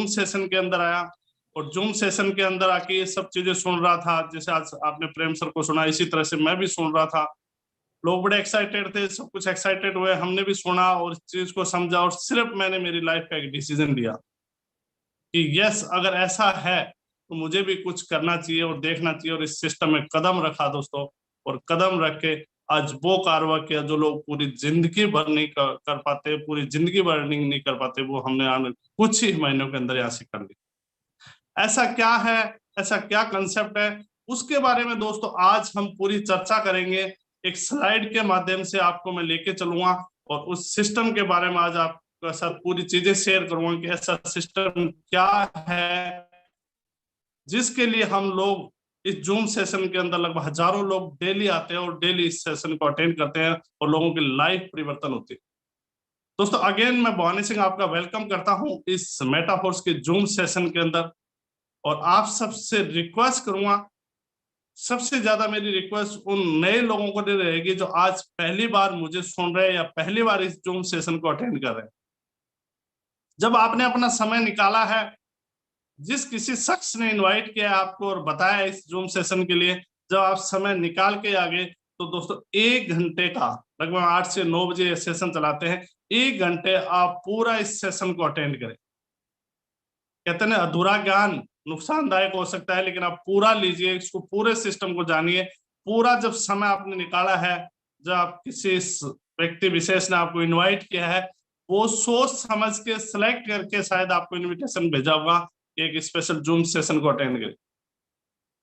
Zoom session के अंदर आया और जूम सेशन के अंदर आके ये सब चीजें सुन रहा था। जैसे आज आपने प्रेम सर को सुना, इसी तरह से मैं भी सुन रहा था। लोग बड़े एक्साइटेड थे, सब कुछ एक्साइटेड हुए, हमने भी सुना और इस चीज को समझा और सिर्फ मैंने मेरी लाइफ का एक डिसीजन लिया कि यस, अगर ऐसा है तो मुझे भी कुछ करना चाहिए और देखना चाहिए, और इस सिस्टम में कदम रखा दोस्तों। और कदम रख के आज वो कारवा किया जो लोग पूरी जिंदगी भर नहीं कर पाते, पूरी जिंदगी भर नहीं कर पाते, वो हमने आने कुछ ही महीनों के अंदर यहाँ से कर लिया। ऐसा क्या है, ऐसा क्या कंसेप्ट है, उसके बारे में दोस्तों आज हम पूरी चर्चा करेंगे। एक स्लाइड के माध्यम से आपको मैं लेके चलूंगा और उस सिस्टम के बारे में आज आपके साथ पूरी चीजें शेयर करूंगा कि ऐसा सिस्टम क्या है जिसके लिए हम लोग इस जूम सेशन के अंदर लगभग हजारों लोग डेली आते हैं और डेली इस सेशन को अटेंड करते हैं और लोगों की लाइफ परिवर्तन होती है। दोस्तों अगेन मैं भवानी सिंह आपका वेलकम करता हूं इस मेटाफोर्स के जूम सेशन के अंदर। और आप सबसे रिक्वेस्ट करूंगा, सबसे ज्यादा मेरी रिक्वेस्ट उन नए लोगों को रहेगी जो आज पहली बार मुझे सुन रहे हैं या पहली बार इस जूम सेशन को अटेंड कर रहे हैं। जब आपने अपना समय निकाला है, जिस किसी शख्स ने इनवाइट किया आपको और बताया इस जूम सेशन के लिए, जब आप समय निकाल के आगे, तो दोस्तों 1 घंटे का, लगभग 8 से 9 बजे सेशन चलाते हैं, 1 घंटे आप पूरा इस सेशन को अटेंड करें। कहते हैं अधूरा ज्ञान नुकसानदायक हो सकता है, लेकिन आप पूरा लीजिए, इसको पूरे सिस्टम को जानिए। पूरा जब समय आपने निकाला है, जब आप किसी व्यक्ति विशेष ने आपको इनवाइट किया है, वो सोच समझ के सिलेक्ट करके शायद आपको इनविटेशन भेजा होगा एक स्पेशल जूम सेशन को अटेंड करें।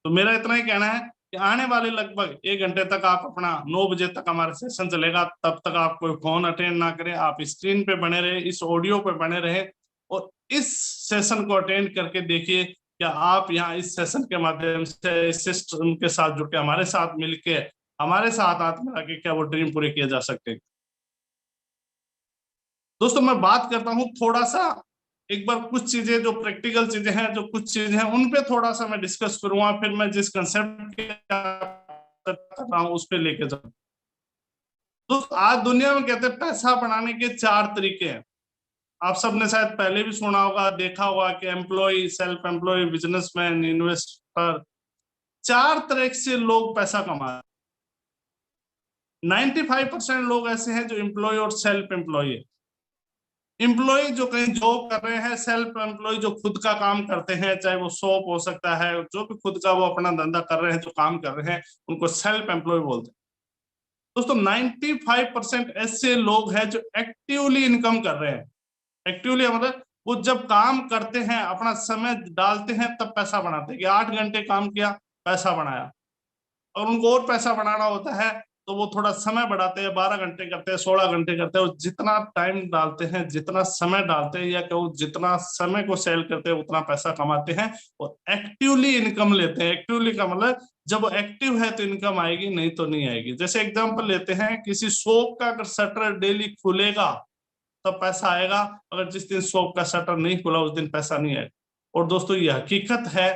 तो मेरा इतना ही कहना है कि आने वाले लगभग 1 घंटे तक आप अपना 9 बजे तक हमारा सेशन चलेगा, तब तक आप कोई फोन अटेंड ना करें, आप स्क्रीन पे बने रहे, इस ऑडियो पे बने रहे और इस सेशन को अटेंड करके देखिए क्या आप यहाँ इस सेशन के माध्यम से इस सिस्टम के साथ जुड़ के हमारे साथ मिलके, हमारे साथ हाथ मिला के क्या वो ड्रीम पूरे किए जा सकते हैं। दोस्तों मैं बात करता हूँ थोड़ा सा, एक बार कुछ चीजें जो प्रैक्टिकल चीजें हैं, जो कुछ चीजें हैं उन पे थोड़ा सा मैं डिस्कस करूंगा, फिर मैं जिस कंसेप्ट कर रहा हूँ उस पर लेके जाऊँ। तो आज दुनिया में कहते हैं पैसा बनाने के 4 तरीके हैं। आप सबने शायद पहले भी सुना होगा, देखा होगा कि employ, self employ, businessman, investor, 4 तरह से लोग पैसा कमा। 95% लोग ऐसे हैं जो एम्प्लॉय और सेल्फ एम्प्लॉय है। एम्प्लॉय जो कहीं जॉब कर रहे हैं, सेल्फ एम्प्लॉय जो खुद का काम करते हैं, चाहे वो शॉप हो सकता है, जो भी खुद का वो अपना धंधा कर रहे हैं, जो काम कर रहे हैं, उनको सेल्फ एम्प्लॉय बोलते हैं। दोस्तों 95% ऐसे लोग हैं जो एक्टिवली इनकम कर रहे हैं। एक्टिवली मतलब वो जब काम करते हैं, अपना समय डालते हैं, तब पैसा बनाते हैं कि 8 घंटे काम किया, पैसा बनाया। और उनको और पैसा बनाना होता है तो वो थोड़ा समय बढ़ाते हैं, 12 घंटे करते हैं, 16 घंटे करते हैं, और जितना टाइम डालते हैं, जितना समय डालते हैं, या कहूँ जितना समय को सेल करते हैं, उतना पैसा कमाते हैं और एक्टिवली इनकम लेते हैं। एक्टिवली का मतलब जब वो एक्टिव है तो इनकम आएगी, नहीं तो नहीं आएगी। जैसे एग्जाम्पल लेते हैं, किसी शॉप का अगर शटर डेली खुलेगा तब पैसा आएगा, अगर जिस दिन शॉप का शटर नहीं खुला उस दिन पैसा नहीं आएगा। और दोस्तों ये हकीकत है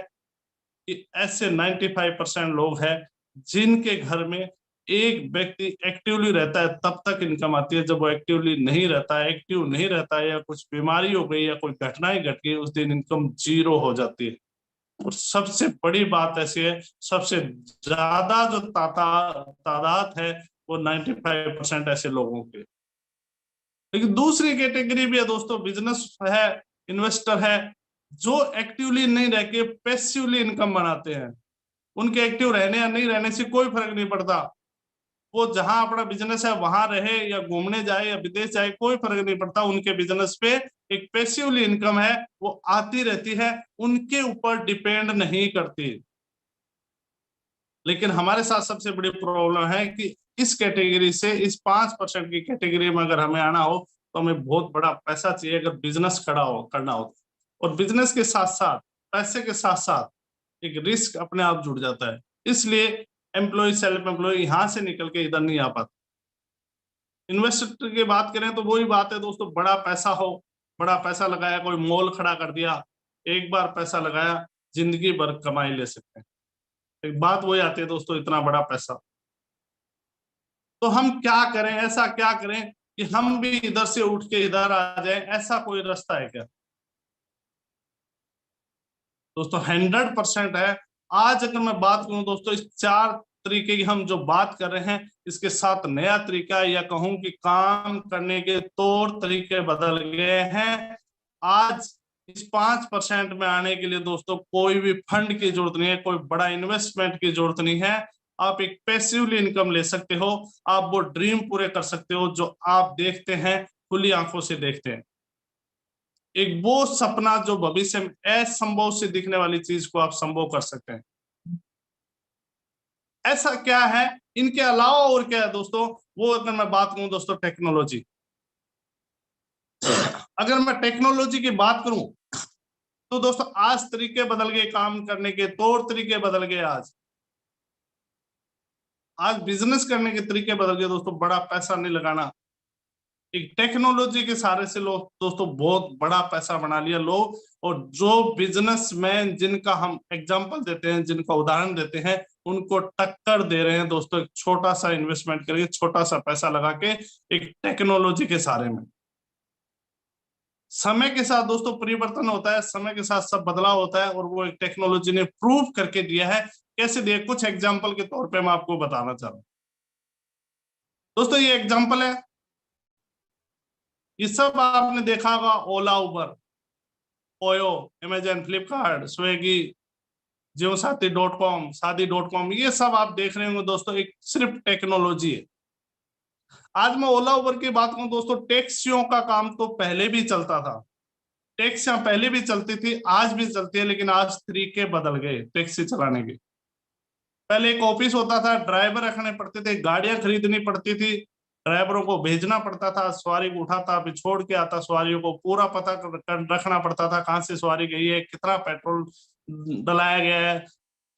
कि ऐसे 95% लोग हैं जिनके घर में एक व्यक्ति एक्टिवली रहता है तब तक इनकम आती है। जब वो एक्टिवली नहीं रहता है, एक्टिव नहीं रहता है, या कुछ बीमारी हो गई या कोई घटनाएं घट गई, उस दिन इनकम 0 हो जाती है। और सबसे बड़ी बात ऐसी है, सबसे ज्यादा जो तादाद है वो 95% ऐसे लोगों के। लेकिन दूसरी कैटेगरी भी है दोस्तों, बिजनेस है, इन्वेस्टर है, जो एक्टिवली नहीं रह के पैसिवली इनकम बनाते हैं। उनके एक्टिव रहने या नहीं रहने से कोई फर्क नहीं पड़ता, वो जहां अपना बिजनेस है वहां रहे या घूमने जाए या विदेश जाए, कोई फर्क नहीं पड़ता। उनके बिजनेस पे एक पैसिवली इनकम है, वो आती रहती है, उनके ऊपर डिपेंड नहीं करती। लेकिन हमारे साथ सबसे बड़ी प्रॉब्लम है कि इस कैटेगरी से, इस 5% की कैटेगरी में अगर हमें आना हो तो हमें बहुत बड़ा पैसा चाहिए अगर बिजनेस करना हो। और बिजनेस के साथ साथ, पैसे के साथ साथ एक रिस्क अपने आप जुड़ जाता है। इसलिए एम्प्लॉय, सेल्फ एम्प्लॉय यहां से निकल के इधर नहीं आ पाता। इन्वेस्टर की बात करें तो वही बात है दोस्तों, बड़ा पैसा हो, बड़ा पैसा लगाया, कोई मॉल खड़ा कर दिया, एक बार पैसा लगाया, जिंदगी भर कमाई ले सकते हैं। एक बात वही आती है दोस्तों, इतना बड़ा पैसा, तो हम क्या करें, ऐसा क्या करें कि हम भी इधर से उठ के इधर आ जाए? ऐसा कोई रास्ता है क्या? दोस्तों 100% है। आज अगर मैं बात करूं दोस्तों, इस 4 तरीके की हम जो बात कर रहे हैं, इसके साथ नया तरीका या कहूं कि काम करने के तौर तरीके बदल गए हैं। आज इस 5% में आने के लिए दोस्तों कोई भी फंड की जरूरत नहीं है, कोई बड़ा इन्वेस्टमेंट की जरूरत नहीं है। आप एक पैसिवली इनकम ले सकते हो, आप वो ड्रीम पूरे कर सकते हो जो आप देखते हैं, खुली आंखों से देखते हैं। एक वो सपना जो भविष्य में असंभव से दिखने वाली चीज को आप संभव कर सकते हैं। ऐसा क्या है, इनके अलावा और क्या है दोस्तों, वो अगर मैं बात करूं दोस्तों टेक्नोलॉजी, अगर मैं टेक्नोलॉजी की बात करूं तो दोस्तों आज तरीके बदल गए, काम करने के तौर तरीके बदल गए। आज बिजनेस करने के तरीके बदल गए दोस्तों। बड़ा पैसा नहीं लगाना, एक टेक्नोलॉजी के सहारे से लोग दोस्तों बहुत बड़ा पैसा बना लिया लोग। और जो बिजनेसमैन जिनका हम एग्जांपल देते हैं, जिनका उदाहरण देते हैं, उनको टक्कर दे रहे हैं दोस्तों, एक छोटा सा इन्वेस्टमेंट करके, छोटा सा पैसा लगा के, एक टेक्नोलॉजी के सहारे में। समय के साथ दोस्तों परिवर्तन होता है, समय के साथ सब बदलाव होता है, और वो एक टेक्नोलॉजी ने प्रूव करके दिया है। कैसे दिया, कुछ एग्जाम्पल के तौर पे मैं आपको बताना चाह रहा हूं दोस्तों। ये एग्जाम्पल है, ये सब आपने देखा होगा, Ola, Uber, OYO, Amazon, Flipkart, Swiggy, JioSathi.com, शादी.com, ये सब आप देख रहे होंगे दोस्तों, एक सिर्फ टेक्नोलॉजी है। आज मैं ओला उबर की बात करूं दोस्तों, टैक्सियों का काम तो पहले भी चलता था, टैक्सियां पहले भी चलती थी, आज भी चलती है, लेकिन आज तरीके बदल गए टैक्सी चलाने के। पहले एक ऑफिस होता था, ड्राइवर रखने पड़ते थे, गाड़ियां खरीदनी पड़ती थी, ड्राइवरों को भेजना पड़ता था, सवारी को उठाता, फिर छोड़ के आता, सवारियों को पूरा पता रखना पड़ता था, कहाँ से सवारी गई है, कितना पेट्रोल डलाया गया है,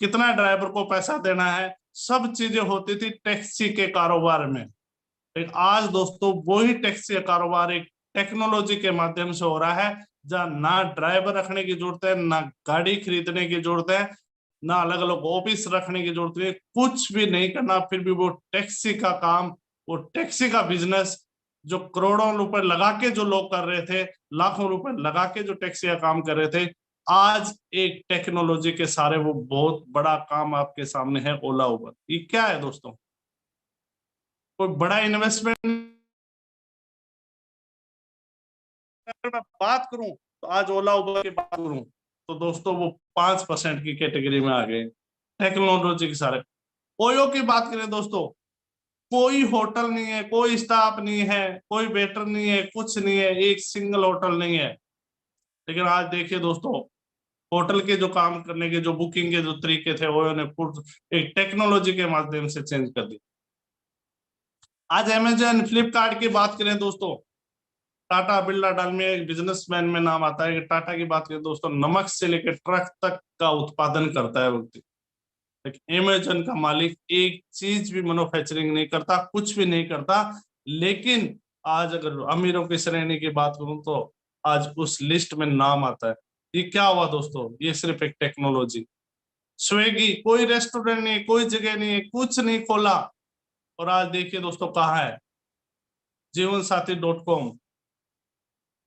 कितना ड्राइवर को पैसा देना है, सब चीजें होती थी टैक्सी के कारोबार में। लेकिन आज दोस्तों वही टैक्सी का कारोबार एक टेक्नोलॉजी के माध्यम से हो रहा है, जहां ना ड्राइवर रखने की जरूरत है, ना गाड़ी खरीदने की जरूरत है, ना अलग अलग ऑफिस रखने की जरूरत है, कुछ भी नहीं करना। फिर भी वो टैक्सी का काम, वो टैक्सी का बिजनेस, जो करोड़ों रुपए लगा के जो लोग कर रहे थे, लाखों रुपए लगा के जो टैक्सी का काम कर रहे थे, आज एक टेक्नोलॉजी के सारे वो बहुत बड़ा काम आपके सामने है, ओला उबर। ये क्या है दोस्तों, कोई बड़ा इन्वेस्टमेंट। अगर मैं बात करूं तो आज ओला उबर की बात करूं तो दोस्तों वो 5% की कैटेगरी में आ गए टेक्नोलॉजी के सारे। ओयो की बात करें दोस्तों, कोई होटल नहीं है, कोई स्टाफ नहीं है, कोई वेटर नहीं है, कुछ नहीं है, एक सिंगल होटल नहीं है। लेकिन आज देखिए दोस्तों, होटल के जो काम करने के, जो बुकिंग के जो तरीके थे, ओयो ने एक टेक्नोलॉजी के माध्यम से चेंज कर दी। आज अमेजन, फ्लिपकार्ट की बात करें दोस्तों, टाटा, बिरला, डालमिया, एक बिजनेसमैन में नाम आता है कि टाटा की बात करें दोस्तों, नमक से लेकर ट्रक तक का उत्पादन करता है व्यक्ति। लेकिन अमेजन का मालिक एक चीज भी मैन्युफैक्चरिंग नहीं करता, कुछ भी नहीं करता। लेकिन आज अगर अमीरों की श्रेणी की बात करूं तो आज उस लिस्ट में नाम आता है। ये क्या हुआ दोस्तों, ये सिर्फ एक टेक्नोलॉजी। स्विगी, कोई रेस्टोरेंट नहीं, कोई जगह नहीं है, कुछ नहीं खोला, और आज देखिए दोस्तों कहाँ है, JeevanSathi.com।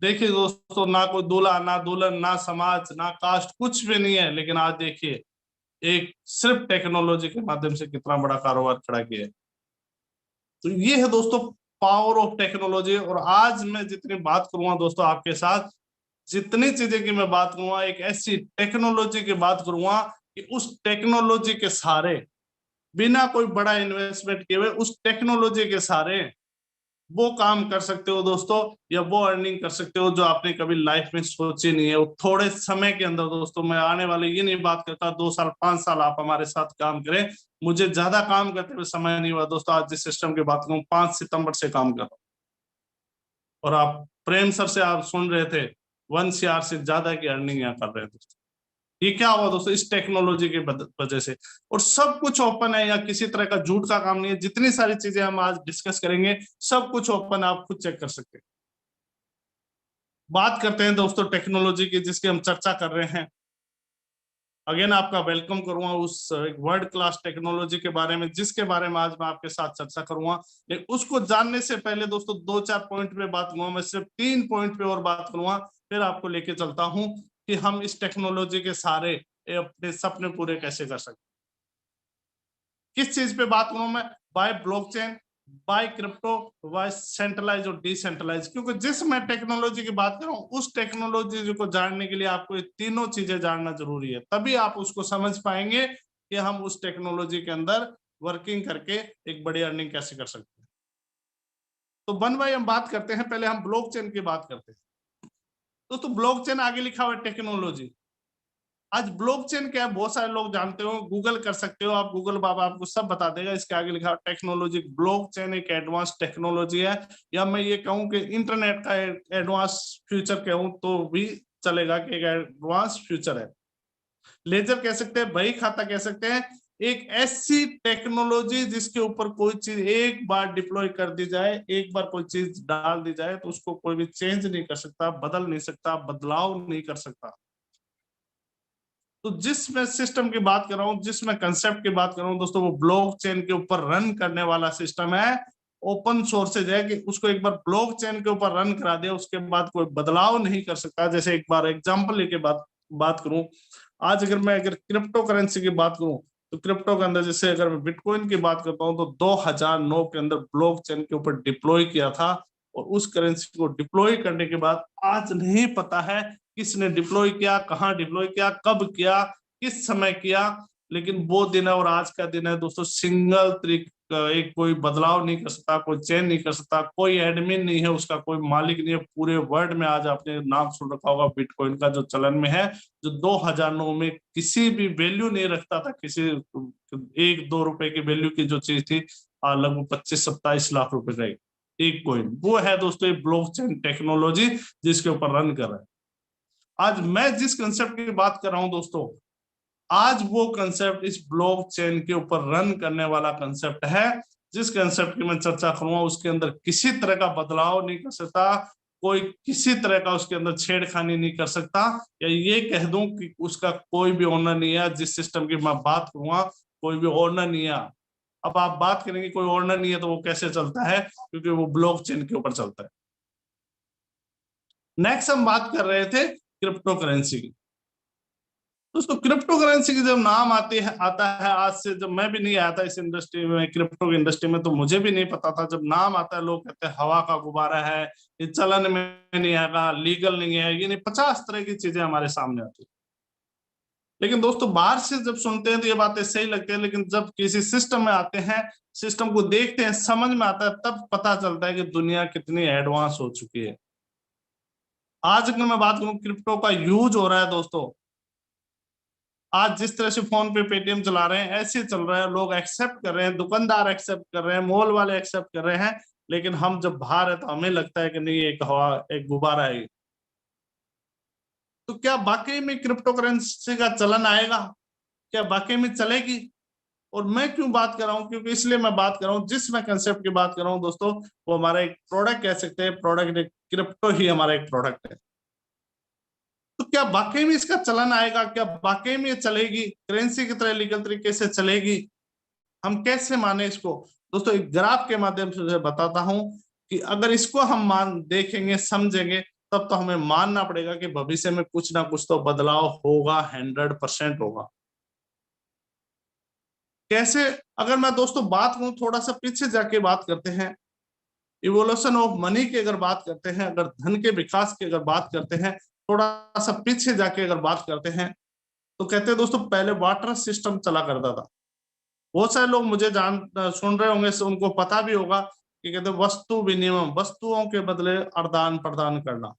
देखिए दोस्तों, ना कोई दूल्हा, ना दुल्हन, ना समाज, ना कास्ट, कुछ भी नहीं है, लेकिन आज देखिए एक सिर्फ टेक्नोलॉजी के माध्यम से कितना बड़ा कारोबार खड़ा किया है। तो ये है दोस्तों पावर ऑफ टेक्नोलॉजी। और आज मैं जितनी बात करूंगा दोस्तों आपके साथ, जितनी चीजें की मैं बात करूंगा, एक ऐसी टेक्नोलॉजी की बात करूंगा कि उस टेक्नोलॉजी के सहारे, बिना कोई बड़ा इन्वेस्टमेंट किए हुए, उस टेक्नोलॉजी के सहारे वो काम कर सकते हो दोस्तों, या वो अर्निंग कर सकते हो जो आपने कभी लाइफ में सोची नहीं है। वो थोड़े समय के अंदर दोस्तों, मैं आने वाले ये नहीं बात करता 2 साल 5 साल आप हमारे साथ काम करें, मुझे ज्यादा काम करते हुए समय नहीं हुआ दोस्तों। आज जिस सिस्टम की बात करूं, 5 सितंबर से काम कर रहा हूं, और आप प्रेम सर से आप सुन रहे थे 1 CR से ज्यादा की अर्निंग यहाँ कर रहे थे दोस्तों। ये क्या हुआ दोस्तों, इस टेक्नोलॉजी की वजह से। और सब कुछ ओपन है, या किसी तरह का झूठ का काम नहीं है। जितनी सारी चीजें हम आज डिस्कस करेंगे, सब कुछ ओपन, आप खुद चेक कर सकते हैं। बात करते हैं दोस्तों टेक्नोलॉजी की, जिसकी हम चर्चा कर रहे हैं। अगेन आपका वेलकम करूंगा उस वर्ल्ड क्लास टेक्नोलॉजी के बारे में, जिसके बारे में आज मैं आपके साथ चर्चा करूंगा। लेकिन उसको जानने से पहले दोस्तों 2-4 पॉइंट पे बात करूंगा, मैं सिर्फ 3 पॉइंट पे और बात करूंगा, फिर आपको लेके चलता हूं कि हम इस टेक्नोलॉजी के सहारे अपने सपने पूरे कैसे कर सकते। किस चीज पे बात करूं मैं? By blockchain, by crypto, by centralise और डिसेंट्रलाइज। क्योंकि जिस मैं टेक्नोलॉजी की बात कर रहा हूं उस टेक्नोलॉजी को जानने के लिए आपको ये तीनों चीजें जानना जरूरी है, तभी आप उसको समझ पाएंगे कि हम उस टेक्नोलॉजी के अंदर वर्किंग करके एक बड़ी अर्निंग कैसे कर सकते हैं। तो वन बाय हम बात करते हैं, पहले हम ब्लॉकचेन की बात करते हैं। तो ब्लॉकचेन आगे लिखा हुआ है टेक्नोलॉजी। आज ब्लॉकचेन क्या है बहुत सारे लोग जानते हो, गूगल कर सकते हो आप, गूगल बाबा आपको सब बता देगा। इसके आगे लिखा टेक्नोलॉजी। ब्लॉकचेन एक एडवांस टेक्नोलॉजी है, या मैं ये कहूं कि इंटरनेट का एडवांस फ्यूचर कहूं तो भी चलेगा कि एक एडवांस फ्यूचर है। लेजर कह सकते हैं, बही खाता कह सकते हैं, एक ऐसी टेक्नोलॉजी जिसके ऊपर कोई चीज एक बार डिप्लॉय कर दी जाए, एक बार कोई चीज डाल दी जाए तो उसको कोई भी चेंज नहीं कर सकता, बदल नहीं सकता, बदलाव नहीं कर सकता। तो जिस मैं सिस्टम की बात कर रहा हूं, जिस मैं कंसेप्ट की बात कर रहा हूं दोस्तों, वो ब्लॉकचेन के ऊपर रन करने वाला सिस्टम है। ओपन सोर्सेज है कि उसको एक बार ब्लॉकचेन के ऊपर रन करा दिया उसके बाद कोई बदलाव नहीं कर सकता। जैसे एक बार एग्जांपल लेके बात करूं, आज अगर क्रिप्टो करेंसी की बात करूं तो क्रिप्टो के अंदर जैसे अगर मैं बिटकॉइन की बात करता हूं तो 2009 के अंदर ब्लॉकचेन के ऊपर डिप्लॉय किया था, और उस करेंसी को डिप्लॉय करने के बाद आज नहीं पता है किसने डिप्लॉय किया, कहाँ डिप्लॉय किया, कब किया, किस समय किया, लेकिन वो दिन है और आज का दिन है दोस्तों। सिंगल तरीक एक कोई बदलाव नहीं कर सकता, कोई चेंज नहीं कर सकता, कोई एडमिन नहीं है उसका, कोई मालिक नहीं है। पूरे वर्ल्ड में आज आपने नाम सुन रखा होगा बिटकॉइन का जो चलन में है, जो 2009 में किसी भी वैल्यू नहीं रखता था, किसी 1-2 रुपए की वैल्यू की जो चीज थी, लगभग 25-27 लाख रुपए का एक कॉइन। वो है दोस्तों ये ब्लॉकचेन टेक्नोलॉजी जिसके ऊपर रन कर रहा है। आज मैं जिस कंसेप्ट की बात कर रहा हूं दोस्तों, आज वो कंसेप्ट इस ब्लॉकचेन के ऊपर रन करने वाला कंसेप्ट है। जिस कंसेप्ट की मैं चर्चा करूंगा उसके अंदर किसी तरह का बदलाव नहीं कर सकता, कोई किसी तरह का उसके अंदर छेड़खानी नहीं कर सकता, या ये कह दूं कि उसका कोई भी ओनर नहीं है। जिस सिस्टम की मैं बात करूंगा कोई भी ओनर नहीं है। अब आप बात करेंगे कोई ओनर नहीं है तो वो कैसे चलता है, क्योंकि वो ब्लॉकचेन के ऊपर चलता है। नेक्स्ट हम बात कर रहे थे क्रिप्टो करेंसी की। दोस्तों क्रिप्टो करेंसी की जब नाम आता है, आज से जब मैं भी नहीं आया था इस इंडस्ट्री में, क्रिप्टो की इंडस्ट्री में, तो मुझे भी नहीं पता था। जब नाम आता है लोग कहते हैं हवा का गुब्बारा है, ये चलन में नहीं आएगा, लीगल नहीं है, ये नहीं, 50 तरह की चीजें हमारे सामने आती है। लेकिन दोस्तों बाहर से जब सुनते हैं तो ये बातें सही लगती है, लेकिन जब किसी सिस्टम में आते हैं, सिस्टम को देखते हैं, समझ में आता है, तब पता चलता है कि दुनिया कितनी एडवांस हो चुकी है। आज अगर मैं बात करूं क्रिप्टो का यूज हो रहा है दोस्तों, आज जिस तरह से फोन पे पेटीएम चला रहे हैं ऐसे चल रहा है, लोग एक्सेप्ट कर रहे हैं, दुकानदार एक्सेप्ट कर रहे हैं, मॉल वाले एक्सेप्ट कर रहे हैं। लेकिन हम जब बाहर है तो हमें लगता है कि नहीं एक हवा, एक गुब्बारा है। तो क्या वाकई में क्रिप्टो करेंसी का चलन आएगा? क्या वाकई में चलेगी? और मैं क्यों बात कर रहा हूँ, क्योंकि इसलिए मैं बात कर रहा हूँ, जिस मैं कंसेप्ट की बात कर रहा हूँ दोस्तों, वो हमारा एक प्रोडक्ट कह सकते हैं, प्रोडक्ट क्रिप्टो ही हमारा एक प्रोडक्ट है। तो क्या वाकई में इसका चलन आएगा? क्या वाकई में चलेगी, करेंसी की तरह लीगल तरीके से चलेगी? हम कैसे माने इसको? दोस्तों एक ग्राफ के माध्यम से बताता हूं कि अगर इसको हम देखेंगे, समझेंगे, तब तो हमें मानना पड़ेगा कि भविष्य में कुछ ना कुछ तो बदलाव होगा, 100% होगा। कैसे? अगर मैं दोस्तों बात करूं, थोड़ा सा पीछे जाके बात करते हैं, इवोल्यूशन ऑफ मनी की अगर बात करते हैं, अगर धन के विकास की अगर बात करते हैं, थोड़ा सा पीछे जाके अगर बात करते हैं, तो कहते हैं दोस्तों पहले वाटर सिस्टम चला करता था। बहुत सारे लोग मुझे सुन रहे होंगे, उनको पता भी होगा कि कहते हैं वस्तु विनिमय, वस्तुओं के बदले आदान प्रदान करना।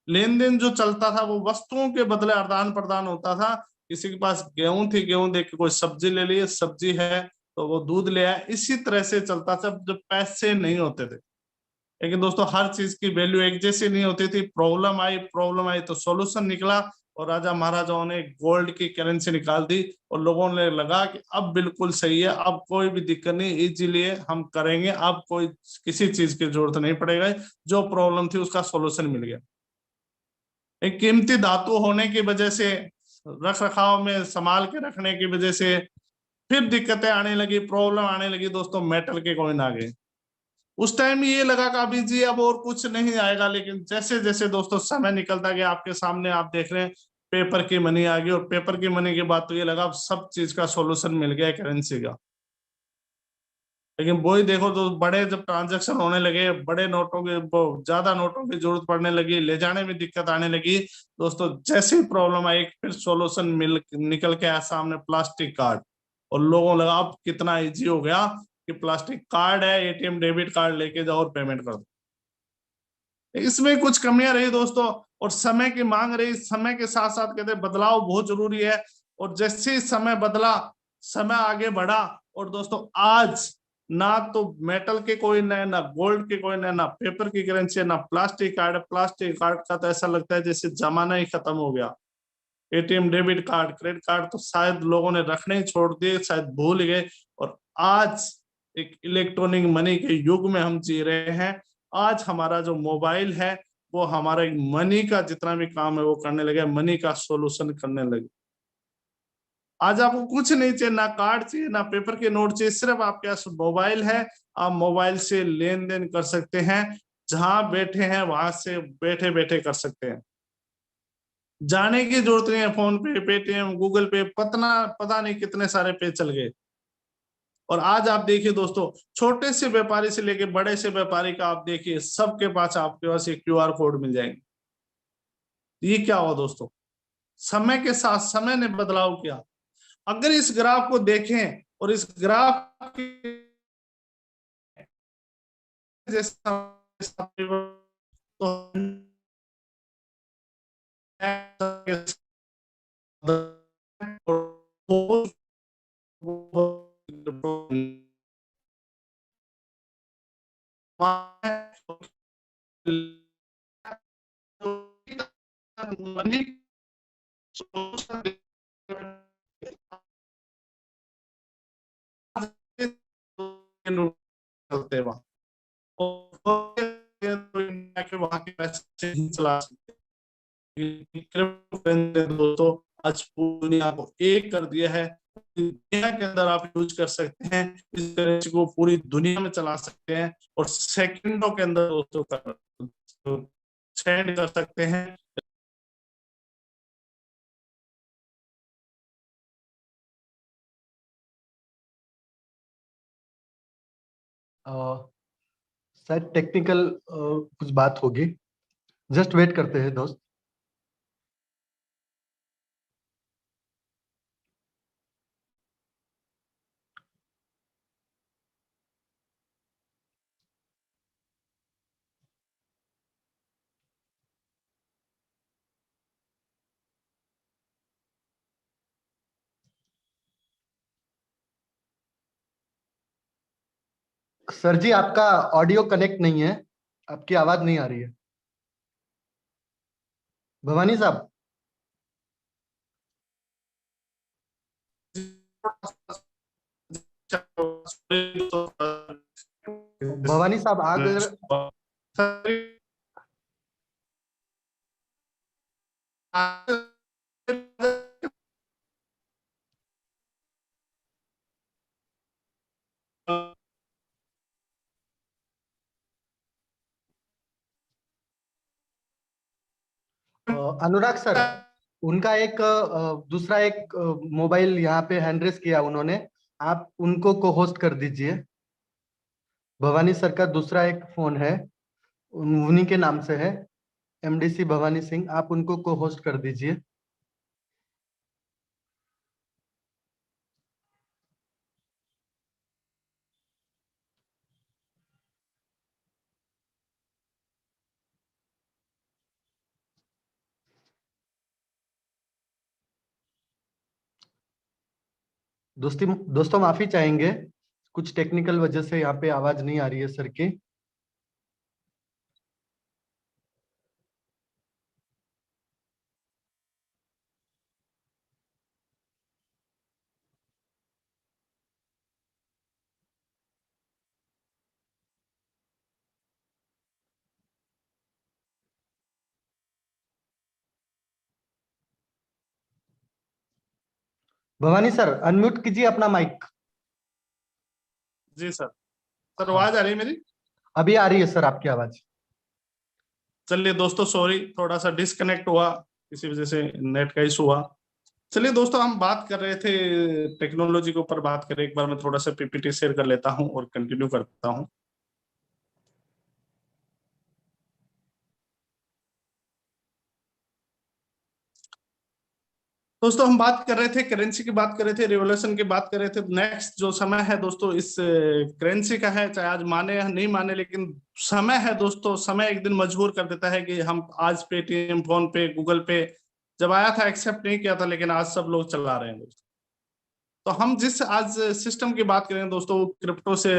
लेन देन जो चलता था वो वस्तुओं के बदले आदान प्रदान होता था। किसी के पास गेहूं थी, गेहूं देख के कोई सब्जी ले ली, सब्जी है तो वो दूध ले आया, इसी तरह से चलता था जब पैसे नहीं होते थे। लेकिन दोस्तों हर चीज की वैल्यू एक जैसी नहीं होती थी। प्रॉब्लम आई तो सॉल्यूशन निकला, और राजा महाराजाओं ने गोल्ड की करेंसी निकाल दी, और लोगों ने लगा कि अब बिल्कुल सही है, अब कोई भी दिक्कत नहीं, इजीली हम करेंगे, अब कोई किसी चीज की जरूरत नहीं पड़ेगा, जो प्रॉब्लम थी उसका सॉल्यूशन मिल गया। एक कीमती धातु होने की वजह से, रख रखाव में संभाल के रखने की वजह से फिर दिक्कतें आने लगी, प्रॉब्लम आने लगी दोस्तों, मेटल के कॉइन आ गए। उस टाइम ये लगा कि अभी जी अब और कुछ नहीं आएगा, लेकिन जैसे जैसे दोस्तों समय निकलता गया, आपके सामने आप देख रहे हैं पेपर की मनी आ गई, और पेपर की मनी के बाद तो ये लगा अब सब चीज का सॉल्यूशन मिल गया करेंसी का। लेकिन वही देखो तो बड़े जब ट्रांजैक्शन होने लगे, बड़े नोटों के ज्यादा नोटों की जरूरत पड़ने लगी, ले जाने में दिक्कत आने लगी दोस्तों, जैसे ही प्रॉब्लम आई फिर सॉल्यूशन मिल निकल के आया सामने, प्लास्टिक कार्ड। और लोगों को लगा अब कितना इजी हो गया कि प्लास्टिक कार्ड है, एटीएम डेबिट कार्ड लेके जाओ और पेमेंट कर दो। इसमें कुछ कमियां रही दोस्तों, और समय की मांग रही, समय के साथ साथ कहते बदलाव बहुत जरूरी है। और जैसे ही समय बदला, समय आगे बढ़ा, और दोस्तों आज ना तो मेटल के कोई नए, ना गोल्ड के कोई नए, ना पेपर की करेंसी है, ना प्लास्टिक कार्ड है। प्लास्टिक कार्ड का तो ऐसा लगता है जैसे जमाना ही खत्म हो गया। ATM debit card, credit card तो शायद लोगों ने रखने ही छोड़ दिए, शायद भूल गए। और आज एक इलेक्ट्रॉनिक मनी के युग में हम जी रहे हैं। आज हमारा जो मोबाइल है वो हमारा मनी का जितना भी काम है वो करने लगे, मनी का सॉल्यूशन करने लगे। आज आपको कुछ नहीं चाहिए, ना कार्ड चाहिए, ना पेपर के नोट चाहिए, सिर्फ आपके पास मोबाइल है। आप मोबाइल से लेन देन कर सकते हैं, जहां बैठे हैं वहां से बैठे बैठे कर सकते हैं। जाने की जरूरत नहीं है, फोन पे, पेटीएम, गूगल पे, पता नहीं कितने सारे पे चल गए। और आज आप देखिए दोस्तों, छोटे से व्यापारी से लेके बड़े से व्यापारी का आप देखिए, सबके पास आपके पास एक क्यूआर कोड मिल जाएंगे। ये क्या हुआ दोस्तों, समय के साथ समय ने बदलाव किया। अगर इस ग्राफ को देखें और इस ग्राफ के जैसा तो चलते वहां वहां के पैसे नहीं चला सकते। दोस्तों आज दुनिया को एक कर दिया है, दुनिया के अंदर आप यूज कर सकते हैं, इस करेंसी को पूरी दुनिया में चला सकते हैं, और सेकंडों के अंदर दोस्तों सेंड कर सकते हैं। शायद टेक्निकल कुछ बात होगी, जस्ट वेट करते हैं दोस्त। सर जी, आपका ऑडियो कनेक्ट नहीं है, आपकी आवाज नहीं आ रही है। भवानी साहब, भवानी साहब अगर अनुराग सर, उनका एक दूसरा एक मोबाइल यहाँ पे हैंड रेस किया उन्होंने, आप उनको को होस्ट कर दीजिए। भवानी सर का दूसरा एक फोन है, उन्हीं के नाम से है, एमडीसी भवानी सिंह, आप उनको को होस्ट कर दीजिए। दोस्तों माफी चाहेंगे, कुछ टेक्निकल वजह से यहाँ पे आवाज नहीं आ रही है सर की। भवानी सर, अनम्यूट कीजिए अपना माइक। जी सर, सर हाँ, आवाज आ रही है मेरी? अभी आ रही है सर आपकी आवाज। चलिए दोस्तों, सॉरी, थोड़ा सा डिस्कनेक्ट हुआ, किसी वजह से नेट का इशू हुआ। चलिए दोस्तों, हम बात कर रहे थे टेक्नोलॉजी के ऊपर बात करें। एक बार मैं थोड़ा सा पीपीटी शेयर कर लेता हूं और कंटिन्यू करता हूं। दोस्तों, हम बात कर रहे थे करेंसी की, बात कर रहे थे रिवॉल्यूशन की, बात कर रहे थे। नेक्स्ट जो समय है दोस्तों इस करेंसी का है, चाहे आज माने या नहीं माने, लेकिन समय है दोस्तों। समय एक दिन मजबूर कर देता है कि हम आज पेटीएम, फोन पे, गूगल पे जब आया था एक्सेप्ट नहीं किया था, लेकिन आज सब लोग चला रहे हैं दोस्तों। तो हम जिस आज सिस्टम की बात करें दोस्तों, क्रिप्टो से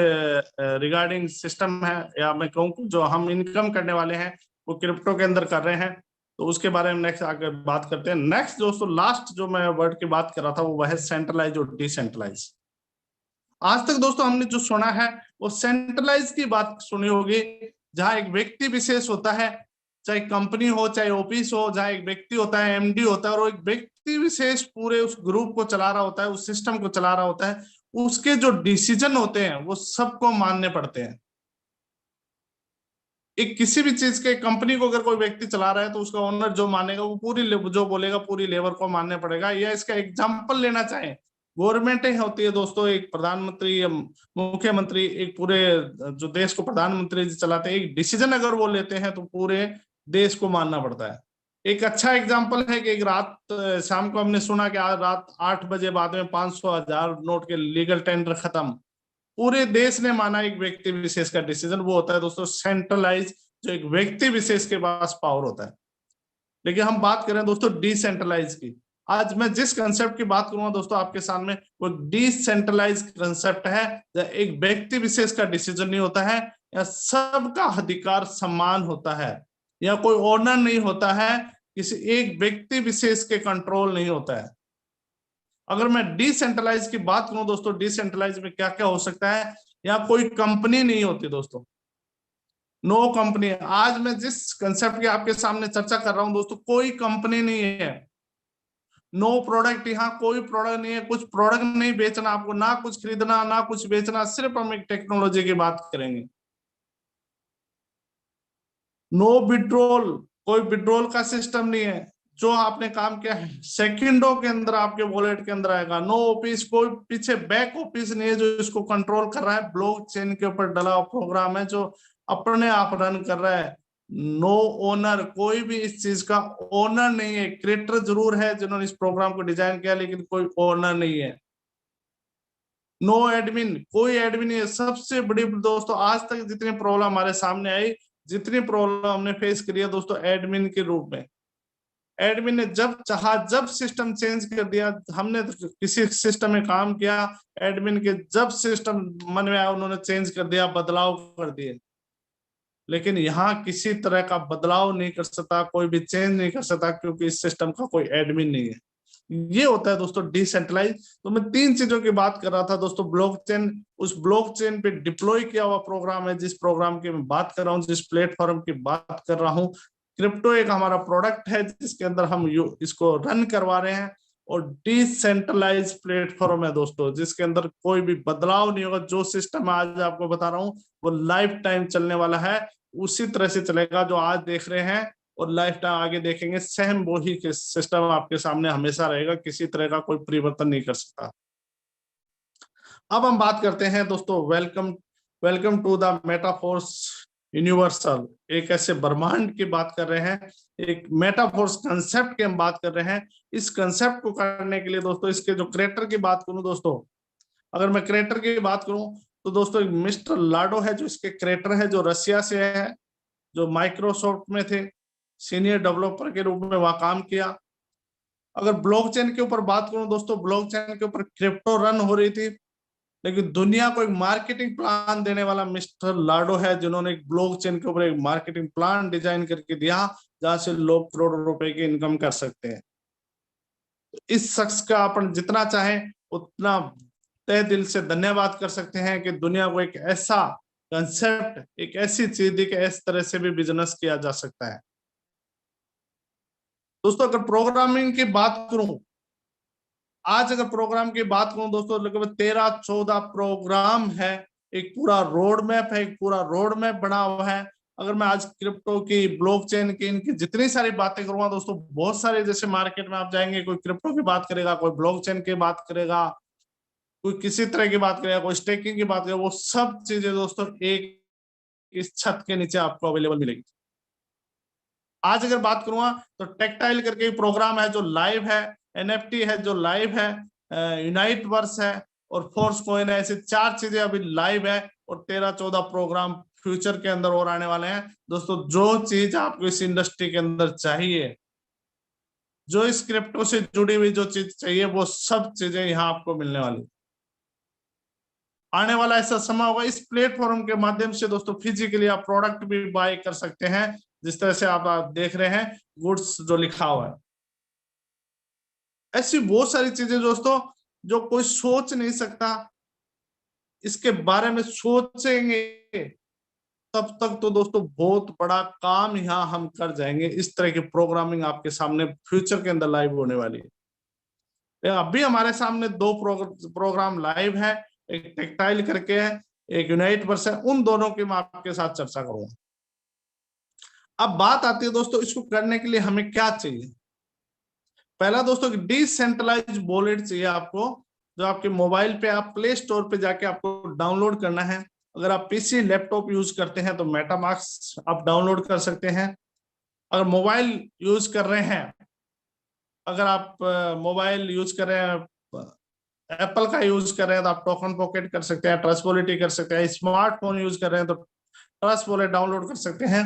रिगार्डिंग सिस्टम है, या मैं कहूँ जो हम इनकम करने वाले हैं वो क्रिप्टो के अंदर कर रहे हैं। तो उसके बारे में नेक्स्ट आगे बात करते हैं। नेक्स्ट दोस्तों, लास्ट जो मैं वर्ड की बात कर रहा था वो है सेंट्रलाइज और डिसेंट्रलाइज। आज तक दोस्तों हमने जो सुना है वो सेंट्रलाइज की बात सुनी होगी, जहां एक व्यक्ति विशेष होता है, चाहे कंपनी हो, चाहे ऑफिस हो, जहां एक व्यक्ति होता है, एमडी होता है, और एक व्यक्ति विशेष पूरे उस ग्रुप को चला रहा होता है, उस सिस्टम को चला रहा होता है। उसके जो डिसीजन होते हैं वो सबको मानने पड़ते हैं। एक किसी भी चीज के कंपनी को अगर कोई व्यक्ति चला रहा है तो उसका ओनर जो मानेगा वो पूरी जो बोलेगा पूरी लेबर को मानने पड़ेगा। या इसका एग्जाम्पल लेना चाहें, गवर्नमेंट ही होती है दोस्तों, एक प्रधानमंत्री या मुख्यमंत्री, एक पूरे जो देश को प्रधानमंत्री जी चलाते हैं, एक डिसीजन अगर वो लेते हैं तो पूरे देश को मानना पड़ता है। एक अच्छा एग्जाम्पल है कि एक रात शाम को हमने सुना कि आज रात 8 बजे बाद में 500,000 नोट के लीगल टेंडर खत्म। पूरे देश ने माना एक व्यक्ति विशेष का डिसीजन। वो होता है दोस्तों सेंट्रलाइज, जो एक व्यक्ति विशेष के पास पावर होता है। लेकिन हम बात करें दोस्तों डिसेंट्रलाइज की। आज मैं जिस कंसेप्ट की बात करूंगा दोस्तों आपके सामने, वो डिसेंट्रलाइज कंसेप्ट है, एक व्यक्ति विशेष का डिसीजन नहीं होता है, या सबका अधिकार सम्मान होता है, या कोई ओनर नहीं होता है, किसी एक व्यक्ति विशेष के कंट्रोल नहीं होता है। अगर मैं डिसेंट्रलाइज की बात करूं दोस्तों, डिसेंट्रलाइज में क्या क्या हो सकता है, यहाँ कोई कंपनी नहीं होती दोस्तों, नो कंपनी। आज मैं जिस कंसेप्ट की आपके सामने चर्चा कर रहा हूं दोस्तों, कोई कंपनी नहीं है, नो प्रोडक्ट, यहाँ कोई प्रोडक्ट नहीं है, कुछ प्रोडक्ट नहीं बेचना आपको, ना कुछ खरीदना ना कुछ बेचना, सिर्फ हम एक टेक्नोलॉजी की बात करेंगे। नो विड्रॉल, कोई विड्रॉल का सिस्टम नहीं है, जो आपने काम किया है सेकंडों के अंदर आपके वॉलेट के अंदर आएगा। नो ऑफिस, कोई पीछे बैक ऑफिस नहीं है जो इसको कंट्रोल कर रहा है, ब्लॉकचेन के ऊपर डला हुआ प्रोग्राम है जो अपने आप रन कर रहा है। नो ओनर, कोई भी इस चीज का ओनर नहीं है, क्रिएटर जरूर है जिन्होंने इस प्रोग्राम को डिजाइन किया, लेकिन कोई ओनर नहीं है। नो एडमिन, कोई एडमिन नहीं है। सबसे बड़ी दोस्तों आज तक जितनी प्रॉब्लम हमारे सामने आई, जितनी प्रॉब्लम हमने फेस करी है दोस्तों एडमिन के रूप में, एडमिन ने जब चाहा जब सिस्टम चेंज कर दिया। हमने तो किसी सिस्टम में काम किया, एडमिन के जब सिस्टम मन में आया उन्होंने चेंज कर दिया, बदलाव कर दिए। लेकिन यहाँ किसी तरह का बदलाव नहीं कर सकता, कोई भी चेंज नहीं कर सकता, क्योंकि इस सिस्टम का कोई एडमिन नहीं है। ये होता है दोस्तों डिसेंट्रलाइज। तो मैं 3 चीजों की बात कर रहा था दोस्तों, ब्लॉकचेन, उस ब्लॉकचेन पे डिप्लॉय किया हुआ प्रोग्राम है, जिस प्रोग्राम की मैं बात कर रहा हूँ, जिस प्लेटफॉर्म की बात कर रहा हूँ। क्रिप्टो एक हमारा प्रोडक्ट है जिसके अंदर हम इसको रन करवा रहे हैं, और डिसेंट्रलाइज प्लेटफॉर्म है दोस्तों, जिसके अंदर कोई भी बदलाव नहीं होगा। जो सिस्टम आज आपको बता रहा हूँ वो लाइफ टाइम चलने वाला है, उसी तरह से चलेगा जो आज देख रहे हैं, और लाइफ टाइम आगे देखेंगे सेम वही के सिस्टम आपके सामने हमेशा रहेगा, किसी तरह का कोई परिवर्तन नहीं कर सकता। अब हम बात करते हैं दोस्तों, welcome to the Metaforce universal. एक ऐसे ब्रह्मांड की बात कर रहे हैं, एक मेटाफोर्स कंसेप्ट की हम बात कर रहे हैं। इस कंसेप्ट को करने के लिए दोस्तों, इसके जो क्रिएटर की बात करूं दोस्तों, अगर मैं क्रिएटर की बात करूं तो दोस्तों मिस्टर लाडो है जो इसके क्रिएटर है, जो रशिया से है, जो माइक्रोसॉफ्ट में थे, सीनियर डेवलपर के रूप में वहां काम किया। अगर ब्लॉकचेन के ऊपर बात करूं दोस्तों, ब्लॉकचेन के ऊपर क्रिप्टो रन हो रही थी, लेकिन दुनिया को एक मार्केटिंग प्लान देने वाला मिस्टर लाडो है, जिन्होंने एक ब्लॉकचेन के ऊपर एक मार्केटिंग प्लान डिजाइन करके दिया, जहां से लोग करोड़ों रुपए की इनकम कर सकते हैं। इस शख्स का अपन जितना चाहें उतना तहे दिल से धन्यवाद कर सकते हैं कि दुनिया को एक ऐसा कंसेप्ट, एक ऐसी चीज दी कि इस तरह से भी बिजनेस किया जा सकता है। दोस्तों अगर प्रोग्रामिंग की बात करूं, आज अगर प्रोग्राम की बात करूं दोस्तों, लगभग 13-14 प्रोग्राम है एक पूरा रोड मैप है, एक पूरा रोड मैप बना हुआ है। अगर मैं आज क्रिप्टो की, ब्लॉकचेन की, इनकी जितनी सारी बातें करूंगा दोस्तों, बहुत सारे, जैसे मार्केट में आप जाएंगे, कोई क्रिप्टो की बात करेगा, कोई ब्लॉकचेन की बात करेगा, कोई किसी तरह की बात करेगा, कोई स्टेकिंग की बात करेगा, वो सब चीजें दोस्तों एक इस छत के नीचे आपको अवेलेबल मिलेगी। आज अगर बात करूंगा तो टेक्टाइल करके प्रोग्राम है जो लाइव है, एनएफटी है जो लाइव है, यूनाइट वर्स है और फोर्स कॉइन है। ऐसे 4 चीजें अभी लाइव है और 13-14 प्रोग्राम फ्यूचर के अंदर और आने वाले हैं दोस्तों। जो चीज आपको इस इंडस्ट्री के अंदर चाहिए, जो इस क्रिप्टो से जुड़ी हुई जो चीज चाहिए, वो सब चीजें यहाँ आपको मिलने वाली। आने वाला ऐसा समय होगा, इस प्लेटफॉर्म के माध्यम से दोस्तों फिजिकली आप प्रोडक्ट भी बाय कर सकते हैं। जिस तरह से आप देख रहे हैं गुड्स जो लिखा हुआ है, ऐसी बहुत सारी चीजें दोस्तों जो कोई सोच नहीं सकता। इसके बारे में सोचेंगे तब तक तो दोस्तों बहुत बड़ा काम यहाँ हम कर जाएंगे। इस तरह की प्रोग्रामिंग आपके सामने फ्यूचर के अंदर लाइव होने वाली है। अभी हमारे सामने 2 प्रोग्राम लाइव है, एक टेक्टाइल करके है, एक यूनाइट वर्स है। उन दोनों की मैं आपके साथ चर्चा करूंगा। अब बात आती है दोस्तों, इसको करने के लिए हमें क्या चाहिए। पहला दोस्तों डिसेंट्रलाइज वॉलेट चाहिए आपको, जो आपके मोबाइल पे, आप प्ले स्टोर पे जाके आपको डाउनलोड करना है। अगर आप पीसी लैपटॉप यूज करते हैं तो मेटामास्क आप डाउनलोड कर सकते हैं। अगर मोबाइल यूज कर रहे हैं, अगर आप मोबाइल यूज कर रहे हैं, एप्पल का यूज कर रहे हैं, तो आप टोकन पॉकेट कर सकते हैं, ट्रस्ट वॉलेट कर सकते हैं। स्मार्टफोन यूज कर रहे हैं तो ट्रस्ट वॉलेट डाउनलोड कर सकते हैं।